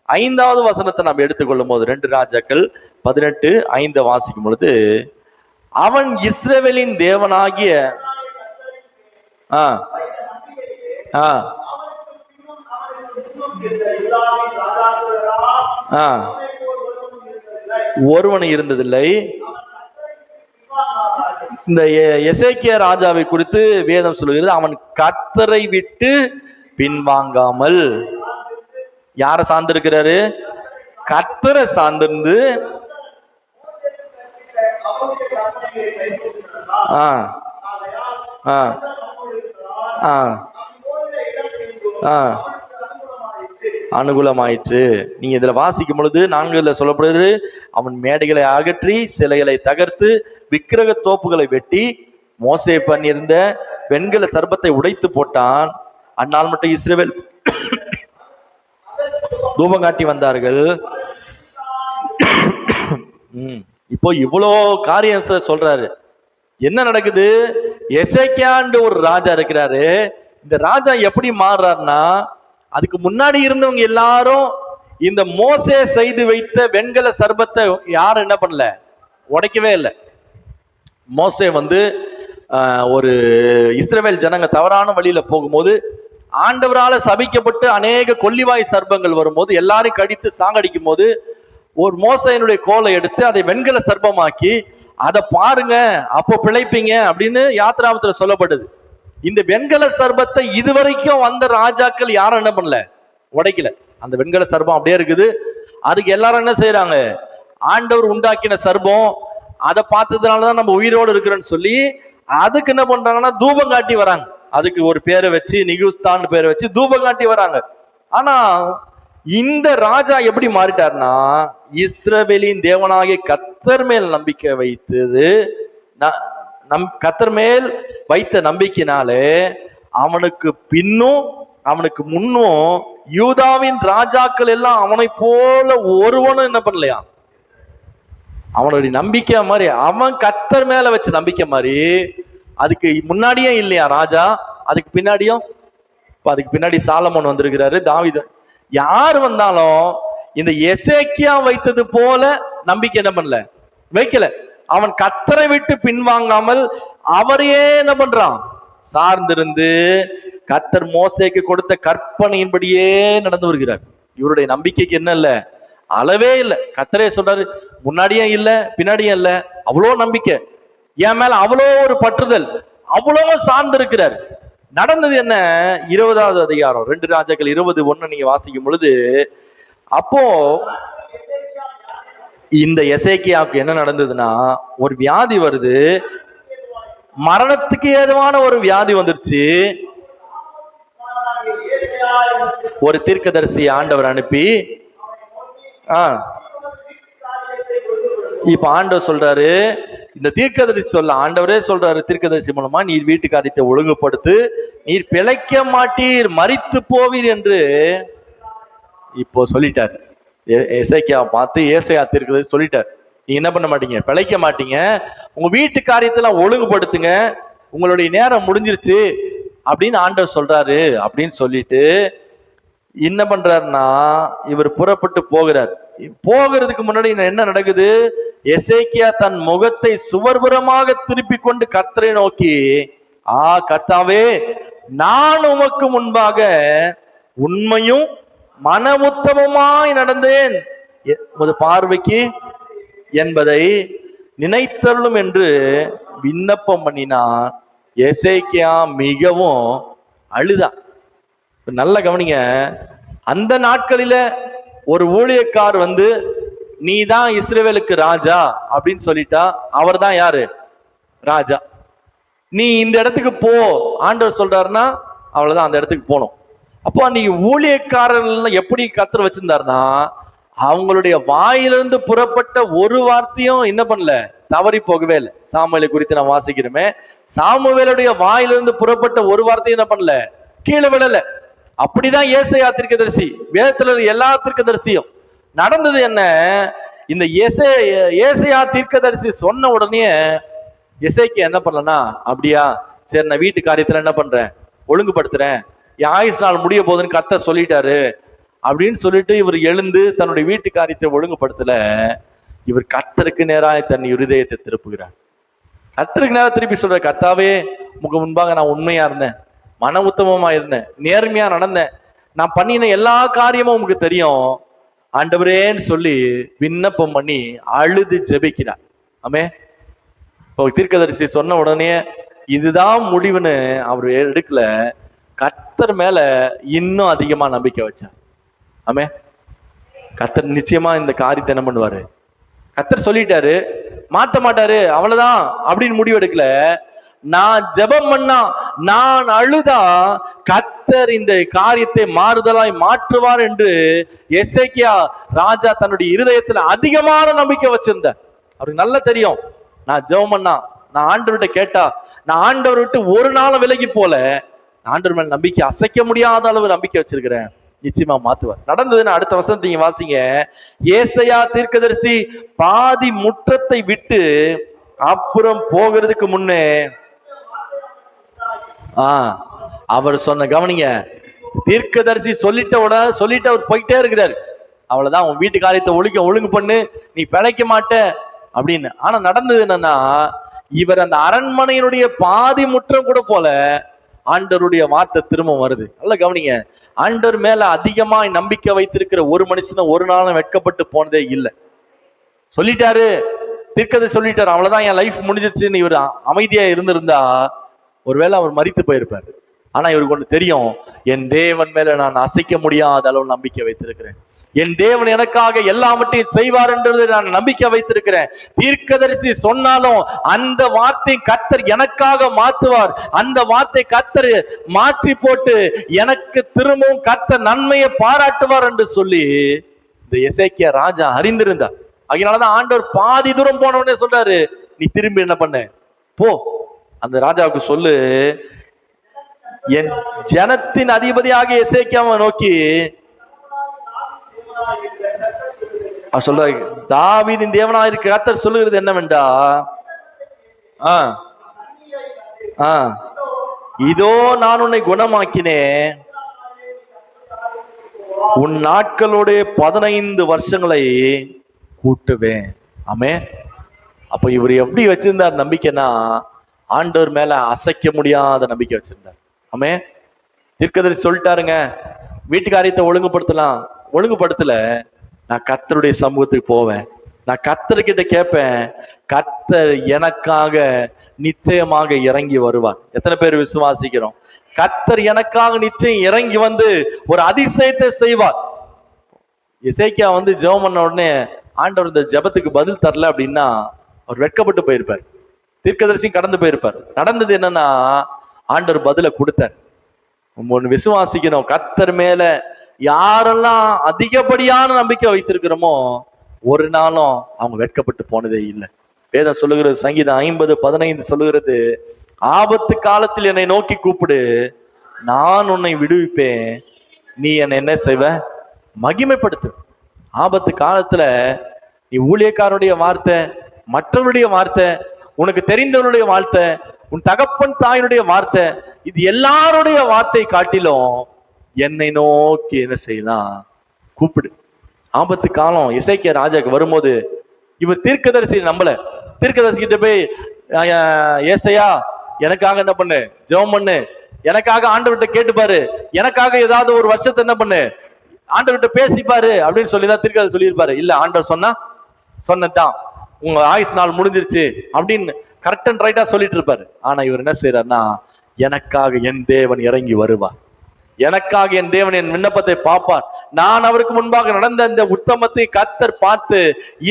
5வது வசனத்தை நம்ம எடுத்துக்கொள்ளும் போது, 2 ராஜாக்கள் 18:5 வாசிக்கும் பொழுது, அவன் இஸ்ரவேலின் தேவனாகிய ஒருவன் இருந்ததில்லை. இந்த எசேக்கியா ராஜாவை குறித்து வேதம் சொல்லுகிறது, அவன் கர்த்தரை விட்டு பின்வாங்காமல். யார சார்ந்திருக்கிறாரு? கர்த்தரை சார்ந்திருந்து அனுகூலமாயிற்று. நீங்க இதுல வாசிக்கும் பொழுது 4 சொல்லப்படுது, அவன் மேடைகளை அகற்றி சிலைகளை தகர்த்து விக்கிரக தோப்புகளை வெட்டி மோசே பண்ணியிருந்த வெண்கல சர்பத்தை உடைத்து போட்டான். அந்நாள் மட்டும் இஸ்ரவேல் தூபம் காட்டி வந்தார்கள். இப்போ இவ்வளோ காரியத்தை சொல்றாரு. என்ன நடக்குது? எசேக்கியான்னு ஒரு ராஜா இருக்கிறாரு. இந்த ராஜா எப்படி மாறுறாருன்னா, அதுக்கு முன்னாடி இருந்தவங்க எல்லாரும் இந்த மோசே செய்து வைத்த வெண்கல சர்பத்தை யாரும் என்ன பண்ணல, உடைக்கவே இல்லை. மோசே ஒரு இஸ்ரவேல் ஜனங்க தவறான வழியில போகும்போது, ஆண்டவரால சபிக்கப்பட்டு அநேக கொல்லிவாய் சர்ப்பங்கள் வரும்போது, எல்லாரையும் கடித்து சாங்கடிக்கும் போது, ஒரு மோசையினுடைய கோலை எடுத்து அதை வெண்கல சர்ப்பமாக்கி, அதை பாருங்க அப்போ பிழைப்பீங்க அப்படின்னு யாத்ராமத்துல சொல்லப்படுது. இந்த வெண்கல சர்பத்தை இதுவரைக்கும் வந்த ராஜாக்கள் யாரும் என்ன பண்ணல, உடைக்கல. அந்த வெண்கல சர்பம் அப்படியே இருக்குது. அதுக்கு எல்லாரும் என்ன செய்யறாங்க, ஆண்டவர் உண்டாக்கின சர்பம், அதை பார்த்ததுனாலதான் நம்ம உயிரோடு இருக்கிறோன்னு சொல்லி அதுக்கு என்ன பண்றாங்கன்னா தூபம் காட்டி வராங்க. அதுக்கு ஒரு பேரை வச்சு, நிகுஸ்தான் பேரை வச்சு தூபம் காட்டி வராங்க. ஆனா இந்த ராஜா எப்படி மாறிட்டார்னா, இஸ்ரவேலின் தேவனாகிய கர்த்தர் மேல் நம்பிக்கை வைத்தது, கர்த்தர் மேல் வைத்த நம்பிக்கையினாலே அவனுக்கு பின்னும் அவனுக்கு முன்னும் யூதாவின் ராஜாக்கள் எல்லாம் அவனை போல ஒருவனும் என்ன பண்ணலையா, அவனுடைய நம்பிக்கை மாதிரி, அவன் கர்த்தர் மேல வச்ச நம்பிக்கை மாதிரி. அதுக்கு முன்னாடியே இல்லையா ராஜா, அதுக்கு பின்னாடியும். அதுக்கு பின்னாடி சாலமோன் வந்திருக்கிறாரு, தாவீது. யார் வந்தாலும் இந்த எசேக்கியா வைத்தது போல நம்பிக்கை என்ன பண்ணல, வைக்கல. அவன் கர்த்தரை விட்டு பின்வாங்காமல் அவரையே என்ன பண்றான், சார்ந்திருந்து கர்த்தர் மோசேக்கு கொடுத்த கற்பனையின்படியே நடந்து வருகிறார். இவருடைய நம்பிக்கைக்கு என்ன இல்ல, அளவே இல்லை. கர்த்தரே சொல்றாரு, முன்னாடியே இல்ல பின்னாடியும் இல்ல. அவ்வளோ நம்பிக்கை என் மேல, அவ்வளோ ஒரு பற்றுதல், அவ்வளோ சார்ந்து இருக்கிறார். நடந்தது என்ன? 20வது அதிகாரம் 2 ராஜாக்கள் 20:1 நீங்க வாசிக்கும் பொழுது, அப்போ இந்த எசேக்கியாவுக்கு என்ன நடந்ததுன்னா, ஒரு வியாதி வருது, மரணத்துக்கு ஏதுவான ஒரு வியாதி வந்துருச்சு. ஒரு தீர்க்கதரிசி ஆண்டவர் அனுப்பி, இப்ப ஆண்டவர் சொல்றாரு, இந்த தீர்க்கதரிசி சொல்ல ஆண்டவரே சொல்றாரு தீர்க்கதரிசி மூலமா, நீர் வீட்டு காரியத்தை ஒழுங்குபடுத்து, நீர் பிழைக்க மாட்டீர், மரித்து போவீர் என்று இப்போ சொல்லிட்டார். எசேக்கியா பார்த்து ஏசாயா தீர்க்கதரிசி சொல்லிட்டார், நீங்க என்ன பண்ண மாட்டீங்க, பிழைக்க மாட்டீங்க, உங்க வீட்டு காரியத்தெல்லாம் ஒழுங்குபடுத்துங்க, உங்களுடைய நேரம் முடிஞ்சிருச்சு அப்படின்னு ஆண்டவர் சொல்றாரு அப்படின்னு சொல்லிட்டு என்ன பண்றாருன்னா, இவர் புறப்பட்டு போகிறார். போகிறதுக்கு முன்னாடி என்ன நடக்குது? எசேக்கியா தன் முகத்தை சுவர்புறமாக திருப்பி கொண்டு கர்த்தரை நோக்கி கர்த்தாவே, நான் உமக்கு முன்பாக உண்மையும் மன உத்தமமாய் நடந்தேன் உமது பார்வைக்கு என்பதை நினைத்தருளும் என்று விண்ணப்பம் பண்ணினான். எசேக்கியா மிகவும் அழுதான். நல்ல கவனிங்க, அந்த நாட்களில ஒரு ஊழியக்கார் வந்து நீ தான் இஸ்ரவேலுக்கு ராஜா அப்படின்னு சொல்லிட்டா அவர் தான் யாரு? ராஜா. நீ இந்த இடத்துக்கு போ ஆண்டவர் சொல்றாருன்னா அவ்வளவுதான், அந்த இடத்துக்கு போகணும். அப்போ நீ ஊழியக்காரர்கள் எப்படி கர்த்தர் வச்சிருந்தாருன்னா, அவங்களுடைய வாயிலிருந்து புறப்பட்ட ஒரு வார்த்தையும் என்ன பண்ணல, தவறி போகவே இல்லை. சாமுவேலை குறித்து நான் வாசிக்கிறோமே, சாமுவேலுடைய வாயிலிருந்து புறப்பட்ட ஒரு வார்த்தையும் என்ன பண்ணல, கீழே விழல. அப்படிதான் ஏசாயா தீர்க்கதரிசி, வேதத்துல எல்லா தீர்க்கதரிசியும் நடந்தது என்ன, இந்த ஏசாயா தீர்க்கதரிசி சொன்ன உடனே எசேக்கியா என்ன பண்ணலன்னா, அப்படியா சரி நான் வீட்டு காரியத்துல என்ன பண்றேன், ஒழுங்குபடுத்துறேன், என் ஆயுசு நாள் முடிய போகுதுன்னு கர்த்தர் சொல்லிட்டாரு அப்படின்னு சொல்லிட்டு இவர் எழுந்து தன்னுடைய வீட்டு காரியத்தை ஒழுங்குபடுத்தல. இவர் கர்த்தருக்கு நேராக தன் இருதயத்தை திருப்புகிறார். கர்த்தருக்கு நேரம் திருப்பி சொல்ற, கர்த்தாவே உங்க முன்பாக நான் உண்மையா இருந்தேன், மன உத்தமமா இருந்தேன், நேர்மையா நடந்தேன், நான் பண்ணின எல்லா காரியமும் உங்களுக்கு தெரியும் ஆண்டவரேன்னு சொல்லி விண்ணப்பம் பண்ணி அழுது ஜெபிக்கிறார். ஆமே. தீர்க்கதரிசி சொன்ன உடனே இதுதான் முடிவுன்னு அவர் எடுக்கல, கர்த்தர் மேல இன்னும் அதிகமா நம்பிக்கை வச்சார். ஆமே. கர்த்தர் நிச்சயமா இந்த காரியத்தை என்ன பண்ணுவாரு, கர்த்தர் சொல்லிட்டாரு, மாத்த மாட்டாரு, அவ்வளவுதான் அப்படின்னு முடிவு எடுக்கல. நான் ஜெபம் பண்ணா, நான் அழுதா கர்த்தர் இந்த காரியத்தை மாறுதலாய் மாற்றுவார் என்று எசேக்கியா ராஜா தன்னுடைய இருதயத்துல அதிகமான நம்பிக்கை வச்சிருந்தார். அவருக்கு நல்லா தெரியும், நான் ஜெபம் பண்ணா, நான் ஆண்டவர்கிட்ட கேட்டா, நான் ஆண்டவர் விட்டு ஒரு நாளும் விலகி போல, ஆண்டவர் மேல நம்பிக்கை அசைக்க முடியாத அளவு நம்பிக்கை வச்சிருக்கிறேன், நிச்சயமா மாத்துவார். நடந்ததுன்னு அடுத்த வசனத்தை நீங்க வாசிங்க. ஏசாயா தீர்க்கதரிசி பாதி முற்றத்தை விட்டு அப்புறம் போகிறதுக்கு முன்னே அவர் சொன்ன, கவனிங்க, தீர்க்கதரிசி சொல்லிட்டு அவர் போயிட்டே இருக்கிறாரு, அவ்வளவுதான் உன் வீட்டு காரியத்தை ஒழுங்கு பண்ணு, நீ பிழைக்க மாட்ட அப்படின்னு. ஆனா நடந்தது என்னன்னா, இவர் அந்த அரண்மனையினுடைய பாதி முற்றம் கூட போல ஆண்டவருடைய வார்த்தை திரும்ப வருது. நல்லா கவனிங்க, ஆண்டவர் மேல அதிகமா நம்பிக்கை வைத்திருக்கிற ஒரு மனுஷனும் ஒரு நாளும் வெட்கப்பட்டு போனதே இல்லை. சொல்லிட்டாரு, தீர்க்கதரிசி சொல்லிட்டாரு, அவ்வளவுதான் என் லைஃப் முடிஞ்சிருச்சுன்னு இவர் அமைதியா இருந்திருந்தா ஒருவேளை அவர் மரித்து போயிருப்பாரு. ஆனா இவருக்கு ஒண்ணு தெரியும், என் தேவன் மேல நான் அசைக்க முடியாத அளவு நம்பிக்கை வைத்திருக்கிறேன், என் தேவன் எனக்காக எல்லாவற்றையும் செய்வார் என்றது நான் நம்பிக்கை வைத்திருக்கிறேன். தீர்க்கதரிசி சொன்னாலும் அந்த வார்த்தை கர்த்தர் எனக்காக மாற்றுவார், அந்த வார்த்தை கர்த்தர் மாற்றி போட்டு எனக்கு திரும்பவும் கர்த்தர் நன்மையை பாராட்டுவார் என்று சொல்லி இந்த எசேக்கியா ராஜா அறிந்திருந்தார். அதனாலதான் ஆண்டவர் பாதி தூரம் போன உடனே சொல்றாரு, நீ திரும்பி என்ன பண்ண, போ அந்த ராஜாவுக்கு சொல்லு, என் ஜனத்தின் அதிபதியாக எசேக்கியாவை நோக்கி சொல்ற, தாவீதின் தேவனாக இருக்க கர்த்தர் சொல்லுகிறது என்னவென்றா, இதோ நான் உன்னை குணமாக்கினேன், உன் நாட்களோட 15 வருஷங்களை கூட்டுவேன். ஆமே. அப்ப இவர் எப்படி வச்சிருந்தார் நம்பிக்கைன்னா, ஆண்டவர் மேல அசைக்க முடியாத நம்பிக்கை வச்சிருந்தார். ஆமே. தீர்க்கதரிசி சொல்லிட்டாருங்க, வீட்டு காரியத்தை ஒழுங்குபடுத்தல, நான் கர்த்தருடைய சமூகத்துக்கு போவேன், நான் கர்த்தர்கிட்ட கேட்பேன், கர்த்தர் எனக்காக நிச்சயமாக இறங்கி வருவார். எத்தனை பேர் விசுவாசிக்கிறோம்? கர்த்தர் எனக்காக நிச்சயம் இறங்கி வந்து ஒரு அதிசயத்தை செய்வார். எசேக்கியா வந்து ஜெபம் பண்ண உடனே ஆண்டவர் இந்த ஜெபத்துக்கு பதில் தரல அப்படின்னா அவர் வெட்கப்பட்டு போயிருப்பார், தீர்க்கதரிசியும் கடந்து போயிருப்பார். நடந்தது என்னன்னா, ஆண்டவர் பதில கொடுத்தார். ஒன்னு விசுவாசிக்கணும், கர்த்தர் மேல யாரெல்லாம் அதிகப்படியான நம்பிக்கை வைத்திருக்கிறோமோ ஒரு நாளும் அவங்க வெட்கப்பட்டு போனதே இல்லை. வேதம் சொல்லுகிறது, சங்கீதம் 50:15 சொல்லுகிறது, ஆபத்து காலத்தில் என்னை நோக்கி கூப்பிடு, நான் உன்னை விடுவிப்பேன், நீ என்ன செய்வ, மகிமைப்படுத்து. ஆபத்து காலத்துல நீ ஊழியக்காரனுடைய வார்த்தை, மற்றவருடைய வார்த்தை, உனக்கு தெரிந்தவருடைய வார்த்தை, உன் தகப்பன் தாயினுடைய வார்த்தை, இது எல்லாருடைய வார்த்தை காட்டிலும் என்னை நோக்கி என்ன செய்யலாம், கூப்பிடு. ஆபத்து காலம் எசேக்கியா ராஜாக்கு வரும்போது இவர் தீர்க்கதரிசி நம்பல. தீர்க்கதரிசி கிட்ட போய், ஏசையா எனக்காக என்ன பண்ணு, ஜெபம் பண்ணு, எனக்காக ஆண்டவர்கிட்ட கேட்டுப்பாரு, எனக்காக ஏதாவது ஒரு வருஷத்தை என்ன பண்ணு, ஆண்டவர்கிட்ட பேசிப்பாரு அப்படின்னு சொல்லிதான் திருக்க சொல்லியிருப்பாரு. இல்ல, ஆண்டவர் சொன்னதான் உங்க ஆயுசு நாள் முடிஞ்சிருச்சு அப்படின்னு கரெக்ட் அண்ட் ரைட்டா சொல்லிட்டு இருப்பாரு. ஆனா இவர் என்ன செய்யறாருன்னா, எனக்காக என் தேவன் இறங்கி வருவார், எனக்காக என் தேவன் என் விண்ணப்பத்தை பார்ப்பார், நான் அவருக்கு முன்பாக நடந்த இந்த உத்தமத்தை கர்த்தர் பார்த்து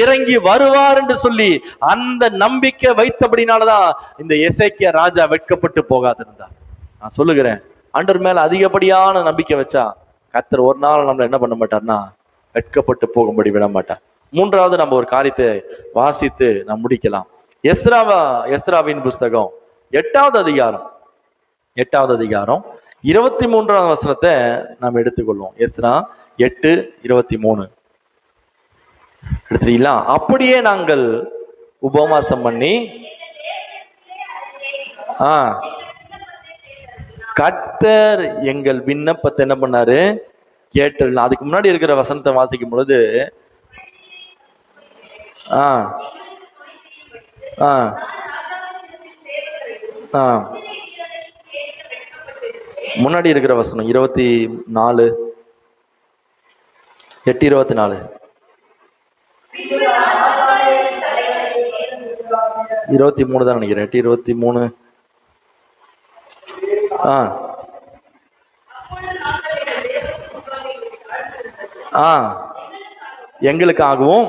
இறங்கி வருவார் என்று சொல்லி அந்த நம்பிக்கை வைத்தபடினாலதான் இந்த எசேக்கியா ராஜா வெட்கப்பட்டு போகாதிருந்தார். நான் சொல்லுகிறேன், ஆண்டவர் மேல அதிகப்படியான நம்பிக்கை வச்சா கர்த்தர் ஒரு நாள் நம்மள என்ன பண்ண மாட்டார்னா வெட்கப்பட்டு போகும்படி விட மாட்டார். மூன்றாவது நம்ம ஒரு காரியத்தை வாசித்து நாம் முடிக்கலாம். எஸ்ராவின் புஸ்தகம் 8வது அதிகாரம் 23வது வசனத்தை நாம் எடுத்துக்கொள்வோம். எஸ்ரா 8:23 எடுத்துட்டீங்களா? அப்படியே நாங்கள் உபவாசம் பண்ணி கர்த்தர் எங்கள் விண்ணப்பத்தை என்ன பண்ணாரு, கேட்டு. அதுக்கு முன்னாடி இருக்கிற வசனத்தை வாசிக்கும் பொழுது முன்னாடி இருக்கிற வசனம் 24 8:24 23 தான் நினைக்கிறேன். 8:23 எங்களுக்காகவும்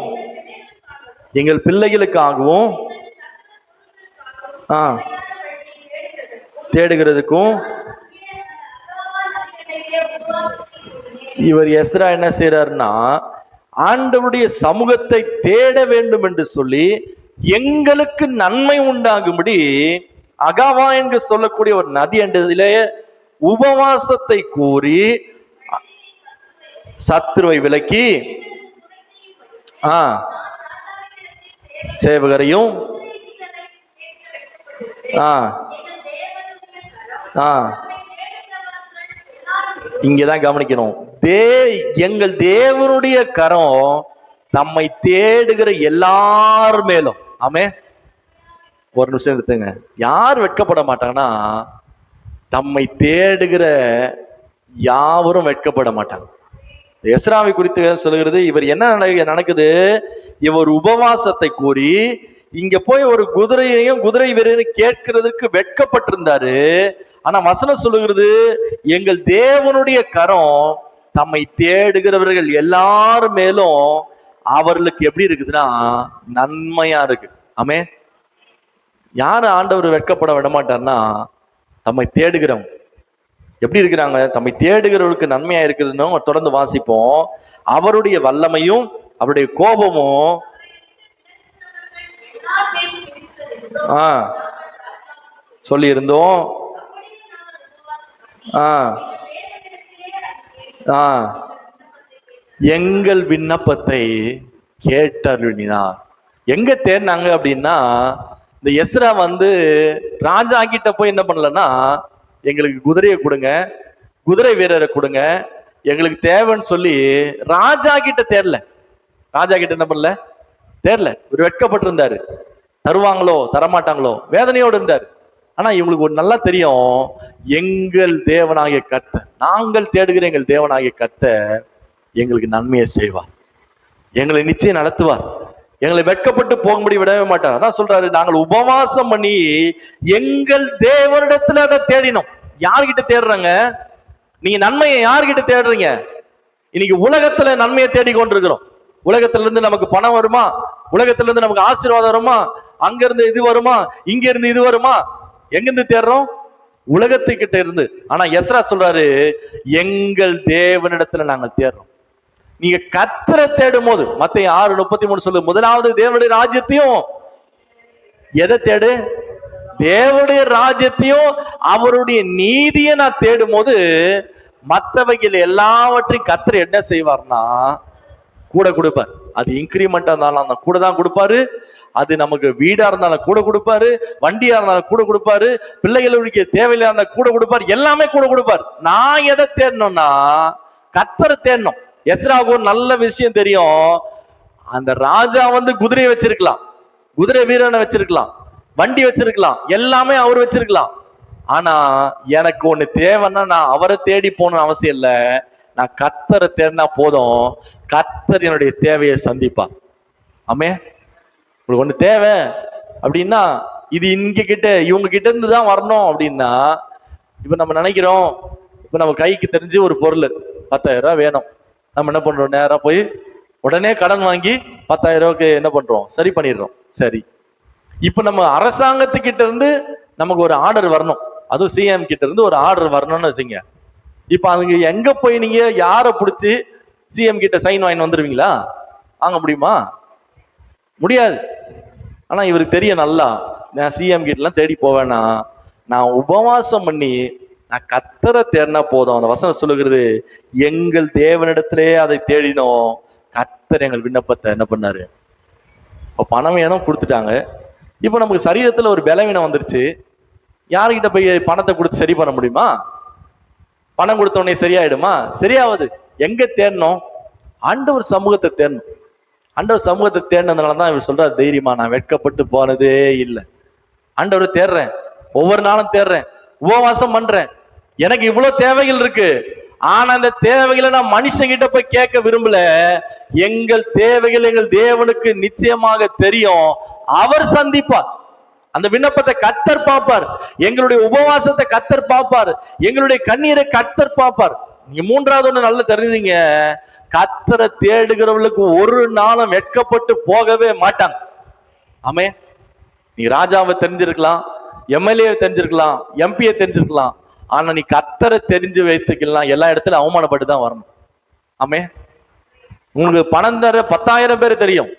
எங்கள் பிள்ளைகளுக்காகவும் தேடுகிறதுக்கும் இவர் எஸ்ரா என்ன செய்யறாருன்னா, ஆண்டவருடைய சமூகத்தை தேட வேண்டும் என்று சொல்லி எங்களுக்கு நன்மை உண்டாகும்படி அகாவா என்று சொல்லக்கூடிய ஒரு நதி என்றதிலே உபவாசத்தை கூறி சத்துருவை விலக்கி சேவகரையும் இங்கதான் கவனிக்கணும். எங்கள் தேவனுடைய கரம் தம்மை தேடுகிற எல்லார் மேலும். ஆமே, ஒரு நிமிஷம் எடுத்துங்க. யார் வெட்கப்பட மாட்டாங்கன்னா, தம்மை தேடுகிற யாவரும் வெட்கப்பட மாட்டாங்க. எஸ்ராவை குறித்து சொல்லுகிறது, இவர் என்ன நடக்குது, இவர் உபவாசத்தை கூறி இங்க போய் ஒரு குதிரையையும் குதிரை வீரரையும் கேட்கிறதுக்கு வெட்கப்பட்டிருந்தாரு. ஆனா வசனம் சொல்லுகிறது, எங்கள் தேவனுடைய கரம் தம்மை தேடுகிறவர்கள் எல்லார் மேலும் அவர்களுக்கு எப்படி இருக்குதுன்னா நன்மையா இருக்கு. ஆமே, யாரு ஆண்டவர் வெட்கப்பட விட மாட்டார்னா, தம்மை தேடுகிறவங்க எப்படி இருக்கிறாங்க, தம்மை தேடுகிறவர்களுக்கு நன்மையா இருக்குதுன்னு தொடர்ந்து வாசிப்போம். அவருடைய வல்லமையும் அவருடைய கோபமும் சொல்லி இருந்தோம். எங்கள் விண்ணப்பத்தை கேட்டருளினார். எங்க தேடினாங்க அப்படின்னா, இந்த எஸ்ரா ராஜா கிட்ட போய் என்ன பண்ணலன்னா, எங்களுக்கு குதிரையை கொடுங்க, குதிரை வீரரை கொடுங்க, எங்களுக்கு தேவைன்னு சொல்லி ராஜா கிட்ட தேடல. ராஜா கிட்ட என்ன பண்ணல, தேடல. ஒரு வெட்கப்பட்டிருந்தாரு, தருவாங்களோ தரமாட்டாங்களோ வேதனையோடு இருந்தார். ஆனா இவங்களுக்கு ஒரு நல்லா தெரியும், எங்கள் தேவனாகிய கர்த்தர், நாங்கள் தேடுகிற எங்கள் தேவனாகிய கர்த்தர் எங்களுக்கு நன்மையை செய்வார், எங்களை நிச்சயம் நடத்துவார், எங்களை வெட்கப்பட்டு போகும்படி விடவே மாட்டார். அதான் சொல்றாரு, நாங்கள் உபவாசம் பண்ணி எங்கள் தேவனிடத்துல அதை தேடினோம். யார்கிட்ட தேடுறாங்க நீங்க நன்மையை? யார்கிட்ட தேடுறீங்க? இன்னைக்கு உலகத்துல நன்மையை தேடிக்கொண்டிருக்கிறோம். உலகத்துல இருந்து நமக்கு பணம் வருமா, உலகத்துல இருந்து நமக்கு ஆசீர்வாதம் வருமா, அங்க இருந்து இது வருமா, இங்க இருந்து இது வருமா, எங்கிருந்து தேடுறோம்? உலகத்துக்கிட்ட இருந்து. ஆனா எஸ்ரா சொல்றாரு, எங்கள் தேவனிடத்துல நாங்கள் தேடுறோம். நீங்க கர்த்தரை தேடும் போது மத்தேயு 6:33 சொல்லு, முதலாவது தேவனுடைய ராஜ்யத்தையும், எதை தேடு? தேவனுடைய ராஜ்யத்தையும் அவருடைய நீதியை நான் தேடும் போது மற்றவைகள் எல்லாவற்றையும் கர்த்தர் என்ன செய்வார்னா கூட கொடுப்பார். அது இன்கிரிமெண்டா இருந்தாலும் அந்த கூட தான் கொடுப்பாரு, அது நமக்கு வீடா இருந்தாலும் கூட கொடுப்பாரு, வண்டியா இருந்தாலும் கூட கொடுப்பாரு, பிள்ளைகளுடைய தேவையில்லை இருந்தாலும் கூட கொடுப்பாரு, எல்லாமே கூட கொடுப்பாரு. நான் எதை தேடணும்னா கர்த்தரை தேடணும். எஸ்ராவுக்கு ஒரு நல்ல விஷயம் தெரியும், அந்த ராஜா குதிரையை வச்சிருக்கலாம், குதிரை வீரனை வச்சிருக்கலாம், வண்டி வச்சிருக்கலாம், எல்லாமே அவர் வச்சிருக்கலாம். ஆனா எனக்கு ஒண்ணு தேவைன்னா நான் அவரை தேடி போகணும்னு அவசியம் இல்லை. நான் கர்த்தரை தேடினா போதும், கர்த்தர் என்னுடைய தேவையை சந்திப்பா. ஆமே, உங்களுக்கு ஒண்ணு தேவை அப்படின்னா இது இவங்க கிட்ட இருந்து தான் வரணும் அப்படின்னா, இப்ப நம்ம நினைக்கிறோம், இப்ப நம்ம கைக்கு தெரிஞ்சு ஒரு பொருள் 10,000 ரூபாய் வேணும். நம்ம என்ன பண்றோம், நேரா போய் உடனே கடன் வாங்கி 10,000 ரூபாய்க்கு என்ன பண்றோம், சரி பண்ணிடுறோம். சரி, இப்ப நம்ம அரசாங்கத்துக்கிட்ட இருந்து நமக்கு ஒரு ஆர்டர் வரணும், அதுவும் சிஎம் கிட்ட இருந்து ஒரு ஆர்டர் வரணும்னு வச்சுங்க. இப்ப அவங்க எங்க போய் நீங்க யாரை பிடிச்சி சிஎம் கிட்ட சைன் வாங்கி வந்துருவீங்களா? வாங்க முடியுமா? முடியாது. ஆனா இவருக்கு தெரியும் நல்லா, நான் சிஎம் கிட்ட எல்லாம் தேடி போவேன்னா நான் உபவாசம் பண்ணி நான் கர்த்தரை தேடினா போதும். அந்த வசனம் சொல்லுகிறது, எங்கள் தேவனிடத்திலே அதை தேடினோம், கர்த்தர் எங்கள் விண்ணப்பத்தை என்ன பண்ணாரு. இப்ப பணம் வேணும், கொடுத்துட்டாங்க. இப்ப நமக்கு சரீரத்துல ஒரு பலவீனம் வந்துருச்சு, யாருக்கிட்ட போய் பணத்தை கொடுத்து சரி பண்ண முடியுமா? பணம் கொடுத்த உடனே சரியாயிடுமா? சரியாவது. எங்க தேடணும்? ஆண்டவர் சமூகத்தை தேடணும். ஆண்டவர் சமூகத்தை தேடினதுனாலதான் இவர் சொல்றாரு தைரியமா, நான் வெட்கப்பட்டு போனதே இல்லை. ஆண்டவரை தேடுறேன், ஒவ்வொரு நாளும் தேடுறேன், உபவாசம் பண்றேன். எனக்கு இவ்வளவு தேவைகள் இருக்கு, ஆனா அந்த தேவைகளை நான் மனுஷங்கிட்ட போய் கேட்க விரும்பல. எங்கள் தேவைகள் எங்கள் தேவனுக்கு நிச்சயமாக தெரியும், அவர் சந்திப்பார். அந்த விண்ணப்பத்தை கர்த்தர் பார்ப்பார், எங்களுடைய உபவாசத்தை கர்த்தர் பார்ப்பார், எங்களுடைய கண்ணீரை கர்த்தர் பார்ப்பார். நீங்க மூன்றாவது ஒண்ணு நல்லா தெரிஞ்சுங்க, கர்த்தரை தேடுகிறவர்களுக்கு ஒரு நாளும் வெட்கப்பட்டு போகவே மாட்டாங்க. ஆமே, நீ ராஜாவை தெரிஞ்சிருக்கலாம், எம்எல்ஏ தெரிஞ்சிருக்கலாம், எம்பியை தெரிஞ்சிருக்கலாம், ஆனா நீ கர்த்தரை தெரிஞ்சு வைத்துக்கலாம், எல்லா இடத்துல அவமானப்பட்டு தான் வரணும். ஆமே, உங்களுக்கு பணம் தர 10,000 பேர் தெரியும்,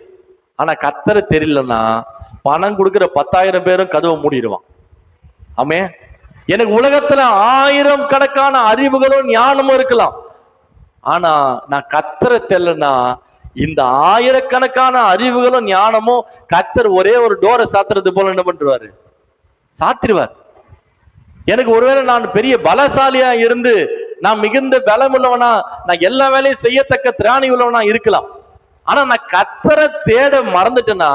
ஆனா கர்த்தரை தெரியலன்னா பணம் கொடுக்கிற 10,000 பேரும் கதவை மூடிடுவான். ஆமே, எனக்கு உலகத்துல 1000 கணக்கான அறிவுகளும் ஞானமும் இருக்கலாம், ஆனா நான் கர்த்தரை தெரியலன்னா இந்த 1000கணக்கான அறிவுகளும் ஞானமும் கர்த்தர் ஒரே ஒரு டோரை சாத்துறது போல என்ன பண்றாரு, சாத்திருவார். எனக்கு ஒருவேளை நான் பெரிய பலசாலியா இருந்து நான் மிகுந்த பலம் உள்ளவனா, நான் எல்லா வேலையும் செய்யத்தக்க திராணி உள்ளவனா இருக்கலாம், ஆனா நான் கர்த்தரை தேட மறந்துட்டேன்னா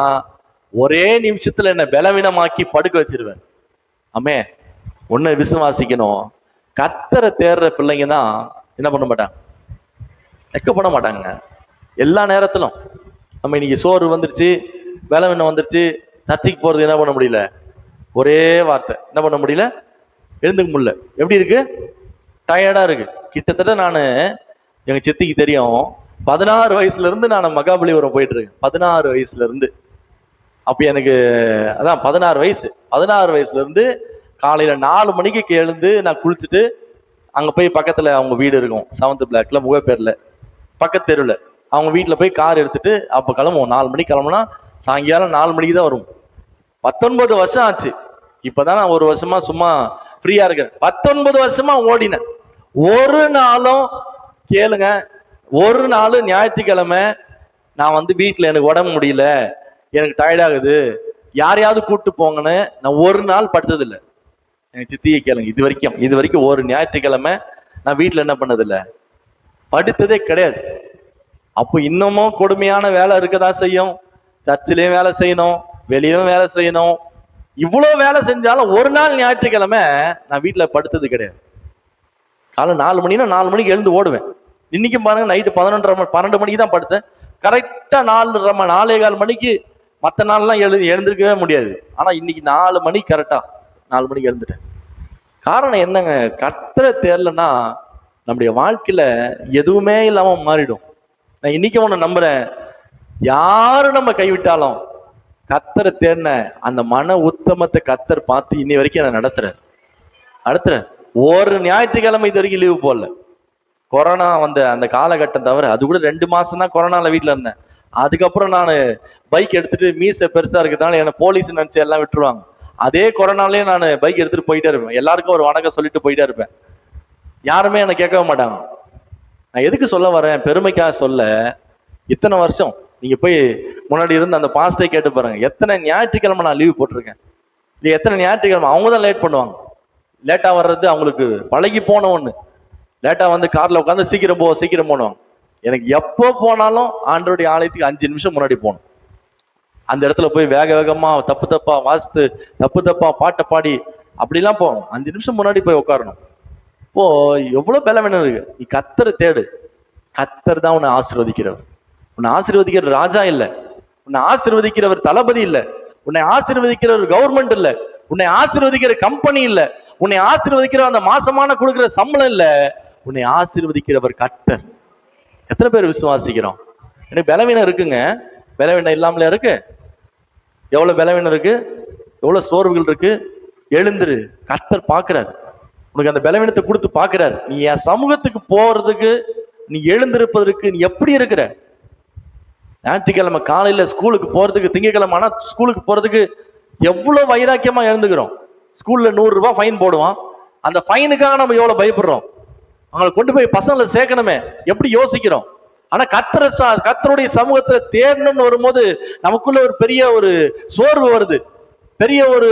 ஒரே நிமிஷத்துல என்ன பலவீனமாக்கி படுக்க வச்சிருவேன். ஆமே, ஒண்ணு விசுவாசிக்கணும், கர்த்தரை தேடுற பிள்ளைங்க தான் என்ன பண்ண மாட்டாங்க, வெட்கப்பட மாட்டாங்க. எல்லா நேரத்திலும் நம்ம இன்னைக்கு சோறு வந்துருச்சு, பலவீனம் வந்துருச்சு, சர்ச்சைக்கு போறது என்ன பண்ண முடியல, ஒரே வார்த்தை என்ன பண்ண முடியல, எழுந்துக்க முடியல. எப்படி இருக்கு, டயர்டா இருக்கு. கிட்டத்தட்ட நான், எங்க சித்திக்கு தெரியும், 16 வயசுல இருந்து நான் மகாபலிபுரம் போயிட்டு இருக்கேன். 16 வயசுல இருந்து. அப்ப எனக்கு அதான் 16 வயசு. 16 வயசுல இருந்து காலையில 4 மணிக்கு எழுந்து நான் குளிச்சுட்டு அங்க போய் பக்கத்துல அவங்க வீடு இருக்கும், 7th பிளாக்ல முகப்பேர்ல பக்கத்து தெருவில், அவங்க வீட்டுல போய் கார் எடுத்துட்டு அப்ப கிளம்புவோம். 4 மணிக்கு கிளம்புனா சாயங்காலம் 4 மணிக்கு தான் வரும். 19 வருஷம் ஆச்சு. இப்பதான் நான் 1 வருஷமா சும்மா ஃப்ரீயா இருக்கேன். 19 வருஷமா ஓடினேன். ஒரு நாளும் கேளுங்க, ஒரு நாள் ஞாயிற்றுக்கிழமை நான் வந்து வீட்டுல எனக்கு உடம்பு முடியல, எனக்கு டயர்ட் ஆகுது, யாரையாவது கூப்பிட்டு போங்கன்னு நான் ஒரு நாள் படுத்தது இல்லை. எனக்கு சித்தியை கேளுங்க, இது வரைக்கும் ஒரு ஞாயிற்றுக்கிழமை நான் வீட்டுல என்ன பண்ணதில்லை, படுத்ததே கிடையாது. அப்போ இன்னமும் கொடுமையான வேலை இருக்கதான் செய்யும். சர்ச்சிலையும் வேலை செய்யணும், வெளியும் வேலை செய்யணும். இவ்வளவு வேலை செஞ்சாலும் ஒரு நாள் ஞாயிற்றுக்கிழமை நான் வீட்டுல படுத்தது கிடையாது. காலை 4 மணினா 4 மணிக்கு எழுந்து ஓடுவேன். இன்னைக்கும் பாருங்க, நைட்டு 12 மணிக்கு தான் படுத்தேன். கரெக்டா 4:15 மணிக்கு. மற்ற நாள்லாம் எழுந்திருக்கவே முடியாது, ஆனா இன்னைக்கு 4 மணிக்கு கரெக்டா 4 மணிக்கு எழுந்துட்டேன். காரணம் என்னங்க, கர்த்தரை தேடலன்னா நம்முடைய வாழ்க்கையில எதுவுமே இல்லாம மாறிடும். நான் இன்னைக்கு ஒண்ணு நம்புறேன், யாரு நம்ம கைவிட்டாலும் கர்த்தரை தேடின அந்த மன உத்தமத்தை கர்த்தர் பார்த்து இன்னி வரைக்கும் நான் நடத்துறேன். ஒரு ஞாயிற்றுக்கிழமை இது வரைக்கும் லீவு போடல. கொரோனா வந்த அந்த காலகட்டம் தவிர, அது கூட 2 மாசம் தான் கொரோனால வீட்டுல இருந்தேன். அதுக்கப்புறம் நான் பைக் எடுத்துட்டு, மீசை பெருசா இருக்கிறதுனால என்ன போலீஸ் நினைச்சு எல்லாம் விட்டுருவாங்க. அதே கொரோனாலேயே நான் பைக் எடுத்துட்டு போயிட்டே இருப்பேன். எல்லாருக்கும் ஒரு வணக்கம் சொல்லிட்டு போயிட்டே இருப்பேன். யாருமே என்னை கேட்கவே மாட்டாங்க. நான் எதுக்கு சொல்ல வரேன், பெருமைக்காக சொல்ல. இத்தனை வருஷம் நீங்க போய் முன்னாடி இருந்து அந்த பாஸ்டே கேட்டு பாருங்க, எத்தனை ஞாயிற்றுக்கிழமை நான் லீவ் போட்டிருக்கேன். இல்லை எத்தனை ஞாயிற்றுக்கிழமை அவங்க தான் லேட் பண்ணுவாங்க. லேட்டா வர்றது அவங்களுக்கு பழகி போன ஒண்ணு. லேட்டா வந்து கார்ல உட்காந்து சீக்கிரம் போனுவாங்க. எனக்கு எப்போ போனாலும் ஆண்டவருடைய ஆலயத்துக்கு 5 நிமிஷம் முன்னாடி போகணும். அந்த இடத்துல போய் வேக வேகமா தப்பு தப்பா வாசித்து தப்பு தப்பா பாட்டை பாடி அப்படிலாம் போகணும். 5 நிமிஷம் முன்னாடி போய் உட்காரணும். இப்போ எவ்வளவு பலவீனம் இருக்கு. நீ கர்த்தரை தேடு. கர்த்தர் தான் உன்னை ஆசீர்வதிக்கிறவர். உன்னை ஆசீர்வதிக்கிற ராஜா இல்ல, உன்னை ஆசீர்வதிக்கிறவர் தளபதி இல்ல, உன்னை ஆசீர்வதிக்கிறவர் கவர்மெண்ட் இல்ல, உன்னை ஆசீர்வதிக்கிற கம்பெனி இல்ல, உன்னை ஆசீர்வதிக்கிற அந்த மாசமான கொடுக்கிற சம்பளம் இல்ல, உன்னை ஆசீர்வதிக்கிறவர் கர்த்தர். எத்தனை பேர் விசுவாசிக்கிறோம்? எனக்கு பலவீனம் இருக்குங்க. பலவீனம் இல்லாமல இருக்கு? எவ்வளவு பலவீனம் இருக்கு, எவ்வளவு சோர்வுகள் இருக்கு. எழுந்துரு, கர்த்தர் பாக்குறாரு. உனக்கு அந்த பலவீனத்தை கொடுத்து பாக்குறாரு. நீ என் சமூகத்துக்கு போறதுக்கு, நீ எழுந்திருப்பதற்கு நீ எப்படி இருக்கிற? ஞாயிற்றுக்கிழமை காலையில ஸ்கூலுக்கு போறதுக்கு, திங்கக்கிழமை ஆனா ஸ்கூலுக்கு போறதுக்கு எவ்வளவு வைராக்கியமா எழுந்துக்கிறோம். ஸ்கூல்ல 100 ரூபாய் ஃபைன் போடுவான். அந்த ஃபைனுக்காக நம்ம எவ்வளவு பயப்படுறோம். அவங்களை கொண்டு போய் பசங்களை சேர்க்கணுமே, எப்படி யோசிக்கிறோம். ஆனா கர்த்தருடைய சமூகத்தை தேடணும்னு வரும்போது நமக்குள்ள ஒரு பெரிய ஒரு சோர்வு வருது, பெரிய ஒரு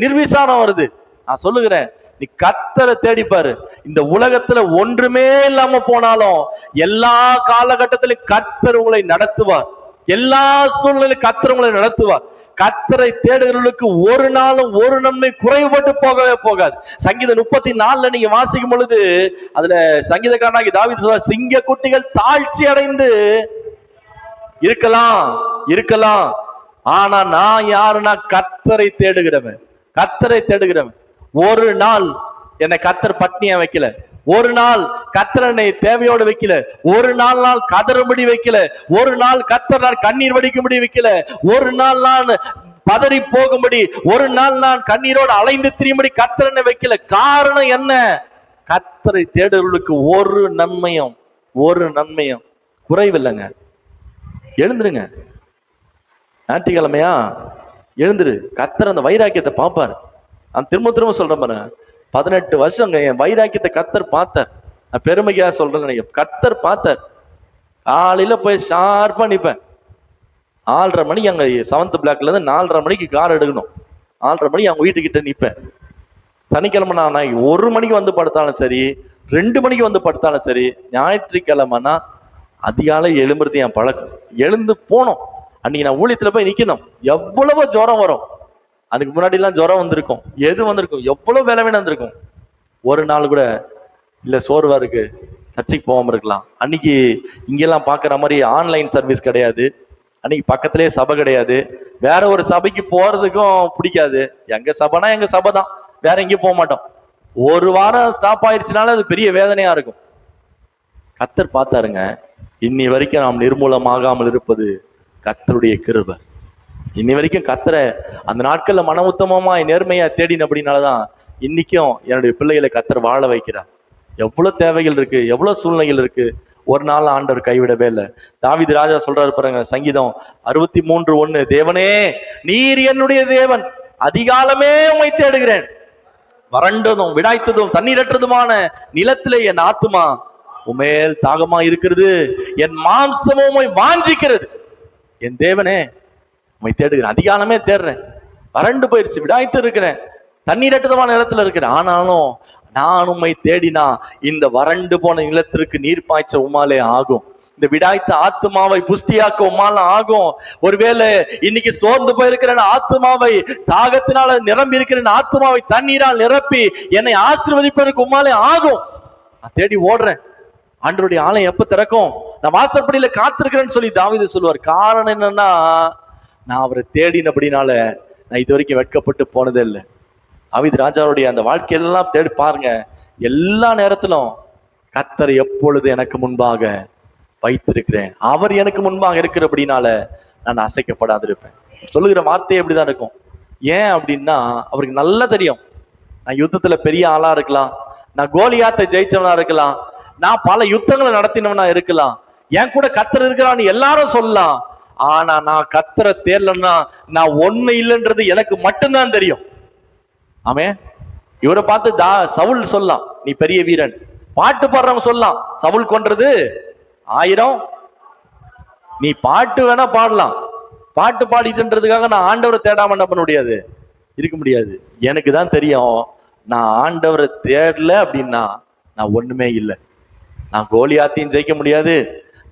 நிர்விசாரம் வருது. நான் சொல்லுகிறேன், நீ கர்த்தரை தேடிப்பாரு. இந்த உலகத்துல ஒன்றுமே இல்லாம போனாலும் எல்லா காலகட்டத்திலும் கர்த்தர் உங்களை நடத்துவார். எல்லா சூழ்நிலையும் கர்த்தர் உங்களை நடத்துவார். கர்த்தரை தேடுகிறவர்களுக்கு ஒரு நாளும் ஒரு நன்மை குறைபட்டு போகவே போகாது. சங்கீதம் 34 நீங்க வாசிக்கும் பொழுது அதுல சங்கீதக்காரனாகி தாவீது சொல்றார், சிங்க குட்டிகள் தாழ்ச்சி அடைந்து இருக்கலாம், ஆனா நான் யாருன்னா கர்த்தரை தேடுகிறவன். கர்த்தரை தேடுகிறவன். ஒரு நாள் என்னை கர்த்தர் பட்னியா வைக்கல, ஒரு நாள் கர்த்தர் என்னை தேவையோடு வைக்கல, ஒரு நாள் கதறும்படி வைக்கல, ஒரு நாள் கர்த்தர் நான் கண்ணீர் வடிக்கும்படி வைக்கல, ஒரு நாள் நான் பதறி போகும்படி, ஒரு நாள் நான் கண்ணீரோடு அலைந்து திரியும்படி கர்த்தர் என்னை வைக்கல. காரணம் என்ன? கர்த்தரை தேடுறவர்களுக்கு ஒரு நன்மையும் குறைவில்லைங்க. எழுந்துருங்க. ஞாயிற்றுக்கிழமையா எழுந்துரு. கர்த்தர் அந்த வைராக்கியத்தை பார்ப்பாரு. நான் திரும்ப சொல்றேன் பாருங்க, 18 வருஷம் என் வைராக்கியத்தை கர்த்தர் பார்த்தார். நான் பெருமைக்கா சொல்றேன் நினைக்கிறேன். கர்த்தர் பார்த்தார். காலையில போய் ஷார்ப்பா நிப்பேன். 4:30 மணிக்கு அங்க 7th பிளாக்ல இருந்து 4:30 மணிக்கு கார் எடுக்கணும். 4:30 மணிக்கு அவங்க வீட்டுக்கிட்ட நிப்பேன். சனிக்கிழமை நான் 1 மணிக்கு வந்து படுத்தாலும் சரி, 2 மணிக்கு வந்து படுத்தாலும் சரி, ஞாயிற்றுக்கிழமைனா அதிகாலை எழும்புறது என் பழக்கம். எழுந்து போனோம். அன்னைக்கு நான் ஊழியத்துல போய் நிக்கணும். எவ்வளவோ ஜுரம் வரும். அதுக்கு முன்னாடி எல்லாம் ஜுரம் வந்திருக்கும், எது வந்திருக்கும், எவ்வளவு பலவீனம் வந்திருக்கும். ஒரு நாள் கூட இல்ல சோர்வா இருக்கு, சர்ச்சைக்கு போகாம இருக்கலாம். அன்னைக்கு இங்கெல்லாம் பாக்குற மாதிரி ஆன்லைன் சர்வீஸ் கிடையாது. அன்னைக்கு பக்கத்திலே சபை கிடையாது. வேற ஒரு சபைக்கு போறதுக்கும் பிடிக்காது. எங்க சபைனா எங்க சபை தான், வேற எங்கேயும் போக மாட்டோம். ஒரு வாரம் ஸ்டாப் ஆயிடுச்சுனால அது பெரிய வேதனையா இருக்கும். கர்த்தர் பார்த்தாருங்க. இன்னி வரைக்கும் நாம் நிர்மூலமாகாமல் இருப்பது கர்த்தருடைய கிருபை. இன்னி வரைக்கும் கர்த்தரை அந்த நாட்கள்ல மன உத்தமமா நேர்மையா தேடின அப்படின்னாலதான் இன்னைக்கும் என்னுடைய பிள்ளைகளை கர்த்தர் வாழ வைக்கிறார். எவ்வளவு தேவைகள் இருக்கு, எவ்வளவு சூழ்நிலைகள் இருக்கு. ஒரு நாள் ஆண்டவர் கைவிடவே இல்லை. தாவீது ராஜா சொல்றாரு பாருங்க, சங்கீதம் 63:1, தேவனே நீர் என்னுடைய தேவன், அதிகாலமே உம்மை தேடுகிறேன். வறண்டதும் விடாய்த்ததும் தண்ணீரற்றதுமான நிலத்திலே என் ஆத்துமா உமேல் தாகமா இருக்கிறது, என் மாம்சமும் உம்மை வாஞ்சிக்கிறது. என் தேவனே உம்மை தேடுகிறேன், அதிகாலமே தேடுறேன். வறண்டு போயிருச்சு, விடாய்த்து இருக்கிறேன், தண்ணீரற்றதுமான நிலத்துல இருக்கிறேன். ஆனாலும் நான் உம்மை தேடினா இந்த வறண்டு போன நிலத்திற்கு நீர் பாய்ச்ச உமாலே ஆகும். இந்த விடாய்த்த ஆத்மாவை புஷ்டியாக்க உமால ஆகும். ஒருவேளை இன்னைக்கு சோர்ந்து போயிருக்கிற ஆத்மாவை, தாகத்தினால நிரம்பி இருக்கிற ஆத்மாவை தண்ணீரால் நிரப்பி என்னை ஆசீர்வதிப்பதற்கு உமாலே ஆகும். நான் தேடி ஓடுறேன். ஆண்டவருடைய ஆலயம் எப்ப திறக்கும், நான் வாசற்படியில காத்திருக்கிறேன்னு சொல்லி தாவீது சொல்லுவார். காரணம் என்னன்னா, நான் அவரை தேடினபடினால நான் இது வரைக்கும் வெட்கப்பட்டு போனதே இல்லை. தாவீது ராஜாவுடைய அந்த வாழ்க்கையெல்லாம் தேடி பாருங்க. எல்லா நேரத்திலும் கர்த்தர் எப்பொழுது எனக்கு முன்பாக வைத்திருக்கிறேன், அவர் எனக்கு முன்பாக இருக்கிறபடினால நான் அசைக்கப்படாது இருப்பேன். சொல்லுகிற வார்த்தை எப்படிதான் இருக்கும். ஏன் அப்படின்னா, அவருக்கு நல்லா தெரியும், நான் யுத்தத்துல பெரிய ஆளா இருக்கலாம், நான் கோலியாத்தை ஜெயிச்சவனா இருக்கலாம், நான் பல யுத்தங்களை நடத்தினவனா இருக்கலாம், என் கூட கர்த்தர் இருக்கிறான்னு எல்லாரும் சொல்லலாம். ஆனா நான் கர்த்தரை தேடலன்னா நான் ஒண்ணு இல்லைன்றது எனக்கு மட்டும்தான் தெரியும். ஆமே, இவரை பார்த்து சவுல் சொல்லலாம், நீ பெரிய வீரன். பாட்டு பாடுறவங்க சொல்லலாம், சவுல் கொன்றது 1000. நீ பாட்டு வேணா பாடலாம். பாட்டு பாடிட்டுன்றதுக்காக நான் ஆண்டவரை தேடாம என்ன பண்ண முடியாது, இருக்க முடியாது. எனக்கு தான் தெரியும், நான் ஆண்டவரை தேடல அப்படின்னா நான் ஒண்ணுமே இல்லை. நான் கோலியாத்தையும் ஜெயிக்க முடியாது.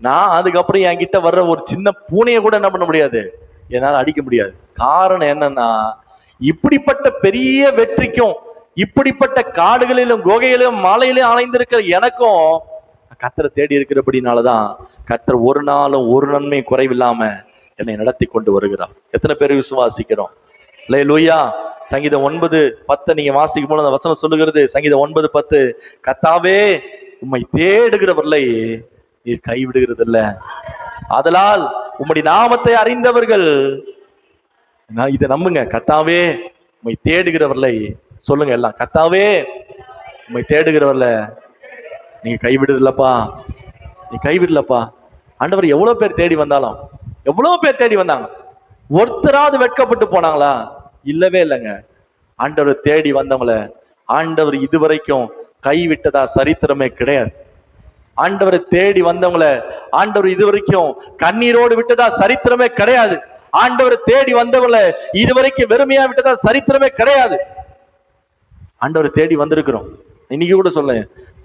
நான் அதுக்கப்புறம் என்கிட்ட வர்ற ஒரு சின்ன பூனையை கூட என்ன பண்ண முடியாது, என்னால அடிக்க முடியாது. காரணம் என்னன்னா, இப்படிப்பட்ட பெரிய வெற்றிக்கும் இப்படிப்பட்ட காடுகளிலும் குகைகளிலும் மலையிலும் அலைந்திருக்கிற எனக்கும் கர்த்தரை தேடி இருக்கிறபடினாலதான் கர்த்தர் ஒரு நாளும் ஒரு நன்மை குறைவில்லாம என்னை நடத்தி கொண்டு வருகிறார். எத்தனை பேர் விசுவாசிக்கிறோம்? அல்லேலூயா. சங்கீதம் 9:10 நீங்க வாசிக்கும் போது அந்த வசனம் சொல்லுகிறது, சங்கீதம் 9:10, கர்த்தாவே உம்மை தேடுகிறவர்களை நீர் கைவிடுகிறது இல்ல, அதனால் உம்முடைய நாமத்தை அறிந்தவர்கள், இதை நம்புங்க, கர்த்தாவே உம்மை தேடுகிறவர்களை, சொல்லுங்க எல்லாம், கர்த்தாவே உம்மை தேடுகிறவர்ல நீங்க கைவிடுறதில்லப்பா, நீ கைவிடலப்பா. ஆண்டவர் எவ்வளவு பேர் தேடி வந்தாலும், எவ்வளவு பேர் தேடி வந்தாங்க, ஒருத்தராவது வெட்கப்பட்டு போனாங்களா? இல்லவே இல்லைங்க. ஆண்டவர் தேடி வந்தவங்கள ஆண்டவர் இதுவரைக்கும் கைவிட்டதா சரித்திரமே கிடையாது. ஆண்டவரை தேடி வந்தவங்கள ஆண்டவர் இதுவரைக்கும் கண்ணீரோடு விட்டதா சரித்திரமே கிடையாது. ஆண்டவரை தேடி வந்தவங்கள இதுவரைக்கும் வெறுமையா விட்டதா சரித்திரமே கிடையாது. ஆண்டவரை தேடி வந்திருக்கிறோம். இன்னைக்கு கூட சொல்ல,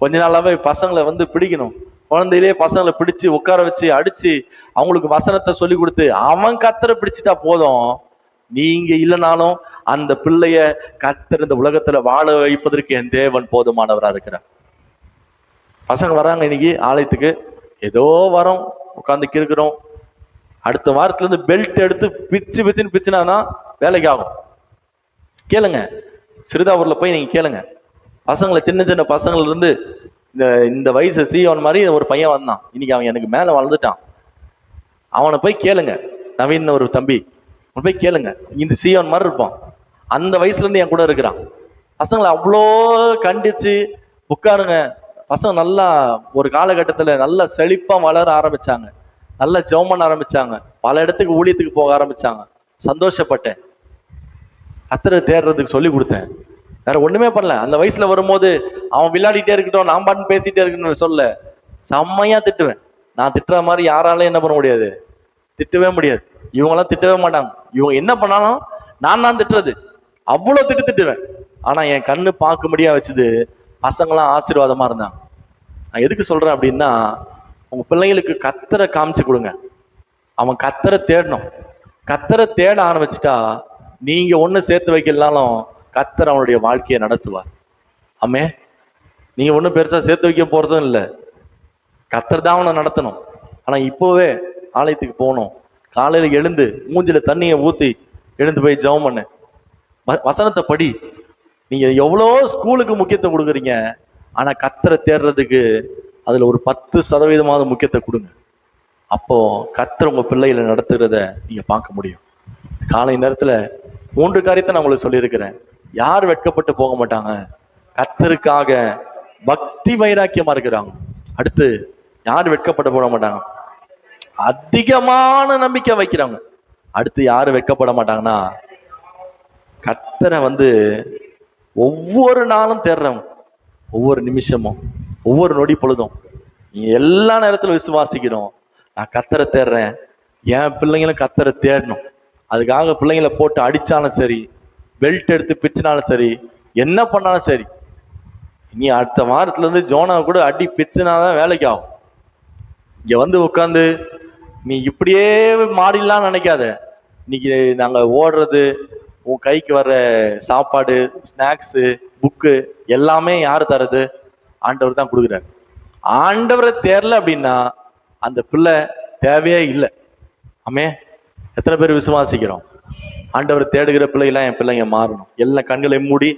கொஞ்ச நாளாவே பசங்களை பிடிக்கணும், குழந்தையிலே பசங்களை பிடிச்சு உட்கார வச்சு அடிச்சு அவங்களுக்கு வசனத்தை சொல்லி கொடுத்து அவன் கர்த்தரை பிடிச்சிட்டா போதும். நீங்க இல்லைனாலும் அந்த பிள்ளைய கர்த்தர் இந்த உலகத்துல வாழ வைப்பதற்கு என் தேவன் போதுமானவரா இருக்கிறார். பசங்க வராங்க இன்னைக்கு ஆலயத்துக்கு, ஏதோ வரோம் உட்காந்து இருக்கிறோம், அடுத்த வாரத்துல இருந்து பெல்ட் எடுத்து பிச்சுன்னு பிச்சுனாதான் வேலைக்கு ஆகும். கேளுங்க, சிறுதாவூர்ல போய் நீங்க கேளுங்க, பசங்களை சின்ன சின்ன பசங்கள்ல இருந்து இந்த வயசு சீவன் மாதிரி ஒரு பையன் வந்தான், இன்னைக்கு அவன் எனக்கு மேல வளர்ந்துட்டான். அவனை போய் கேளுங்க, நவீன் ஒரு தம்பி, அவன் போய் கேளுங்க, இந்த சீவன் மாதிரி இருப்பான், அந்த வயசுல இருந்து என் கூட இருக்கிறான். பசங்களை அவ்வளோ கண்டிச்சு உட்காருங்க. பசங்க நல்லா ஒரு காலகட்டத்துல நல்லா செழிப்பா வளர ஆரம்பிச்சாங்க, நல்லா ஜெபம் பண்ண ஆரம்பிச்சாங்க, பல இடத்துக்கு ஊழியத்துக்கு போக ஆரம்பிச்சாங்க. சந்தோஷப்பட்டேன், கர்த்தரை தேடுறதுக்கு சொல்லி கொடுத்தேன், வேற ஒண்ணுமே பண்ணல. அந்த வயசுல வரும்போது அவன் விளையாடிட்டே இருக்கட்டும், நான் பாட்டு பேசிட்டே இருக்கணும்னு சொல்ல, செம்மையா திட்டுவேன். நான் திட்டுற மாதிரி யாராலையும் என்ன பண்ண முடியாது, திட்டவே முடியாது. இவங்கெல்லாம் திட்டவே மாட்டாங்க, இவங்க என்ன பண்ணாலும் நான் தான் திட்டுறது, அவ்வளவு திட்டுவேன். ஆனா என் கண்ணு பார்க்கும்படியா வச்சது பசங்களாம் ஆசீர்வாதமா இருந்தாங்க. நான் எதுக்கு சொல்றேன் அப்படின்னா, உங்க பிள்ளைங்களுக்கு கர்த்தரை காமிச்சு கொடுங்க. அவன் கர்த்தரை தேடணும். கர்த்தரை தேட ஆரம்பிச்சுட்டா நீங்க ஒண்ணு சேர்த்து வைக்கலனாலும் கர்த்தர் அவனுடைய வாழ்க்கையை நடத்துவார். ஆமே, நீங்க ஒன்றும் பெருசா சேர்த்து வைக்க போறதும் இல்லை, கர்த்தர் தான் அவனை நடத்தணும். ஆனா இப்போவே ஆலயத்துக்கு போகணும், காலையில எழுந்து மூஞ்சில தண்ணியை ஊத்தி எழுந்து போய் ஜெபம் பண்ணு, வசனத்தை படி. நீங்க எவ்வளோ ஸ்கூலுக்கு முக்கியத்துவம் கொடுக்குறீங்க, ஆனா கர்த்தரை தேடுறதுக்கு அதுல ஒரு 10% முக்கியத்தை கொடுங்க. அப்போ கர்த்தர் உங்க பிள்ளைகளை நடத்துறத நீங்க பார்க்க முடியும். காலை நேரத்துல 3 காரியத்தை நான் உங்களுக்கு சொல்லியிருக்கிறேன். யார் வெட்கப்பட்டு போக மாட்டாங்க? கர்த்தருக்காக பக்தி வைராக்கியமா இருக்கிறாங்க. அடுத்து யார் வெட்கப்பட்டு போக மாட்டாங்க? அதிகமான நம்பிக்கை வைக்கிறாங்க. அடுத்து யாரு வெட்கப்பட மாட்டாங்கன்னா, கர்த்தரை ஒவ்வொரு நாளும் தேடுறவங்க, ஒவ்வொரு நிமிஷமும் ஒவ்வொரு நொடி பொழுதும். நீங்க எல்லா நேரத்திலும் விசுவாசிக்கிறோம், நான் கர்த்தரை தேடுறேன், என் பிள்ளைங்களும் கர்த்தரை தேடணும். அதுக்காக பிள்ளைங்களை போட்டு அடிச்சாலும் சரி, பெல்ட் எடுத்து பிச்சுனாலும் சரி, என்ன பண்ணாலும் சரி, நீ அடுத்த வாரத்துல இருந்து ஜோனாவை கூட அடி பிச்சுனாதான் வேலைக்கு ஆகும். இங்க உட்காந்து நீ இப்படியே மாறிடலாம் நினைக்காத. இன்னைக்கு நாங்க ஓடுறது, உன் கைக்கு வர்ற சாப்பாடு, ஸ்நாக்ஸு, புக்கு எல்லாமே யாரு தர்றது? ஆண்டவர் தான் கொடுக்குறாரு. ஆண்டவரை தேரல அப்படின்னா அந்த பிள்ளை தேவையே இல்லை. ஆமே, எத்தனை பேர் விசுவாசிக்கிறோம்? ஆண்டவரை தேடுகிற பிள்ளைலாம் என் பிள்ளைங்க மாறணும். எல்லா கண்களை மூடி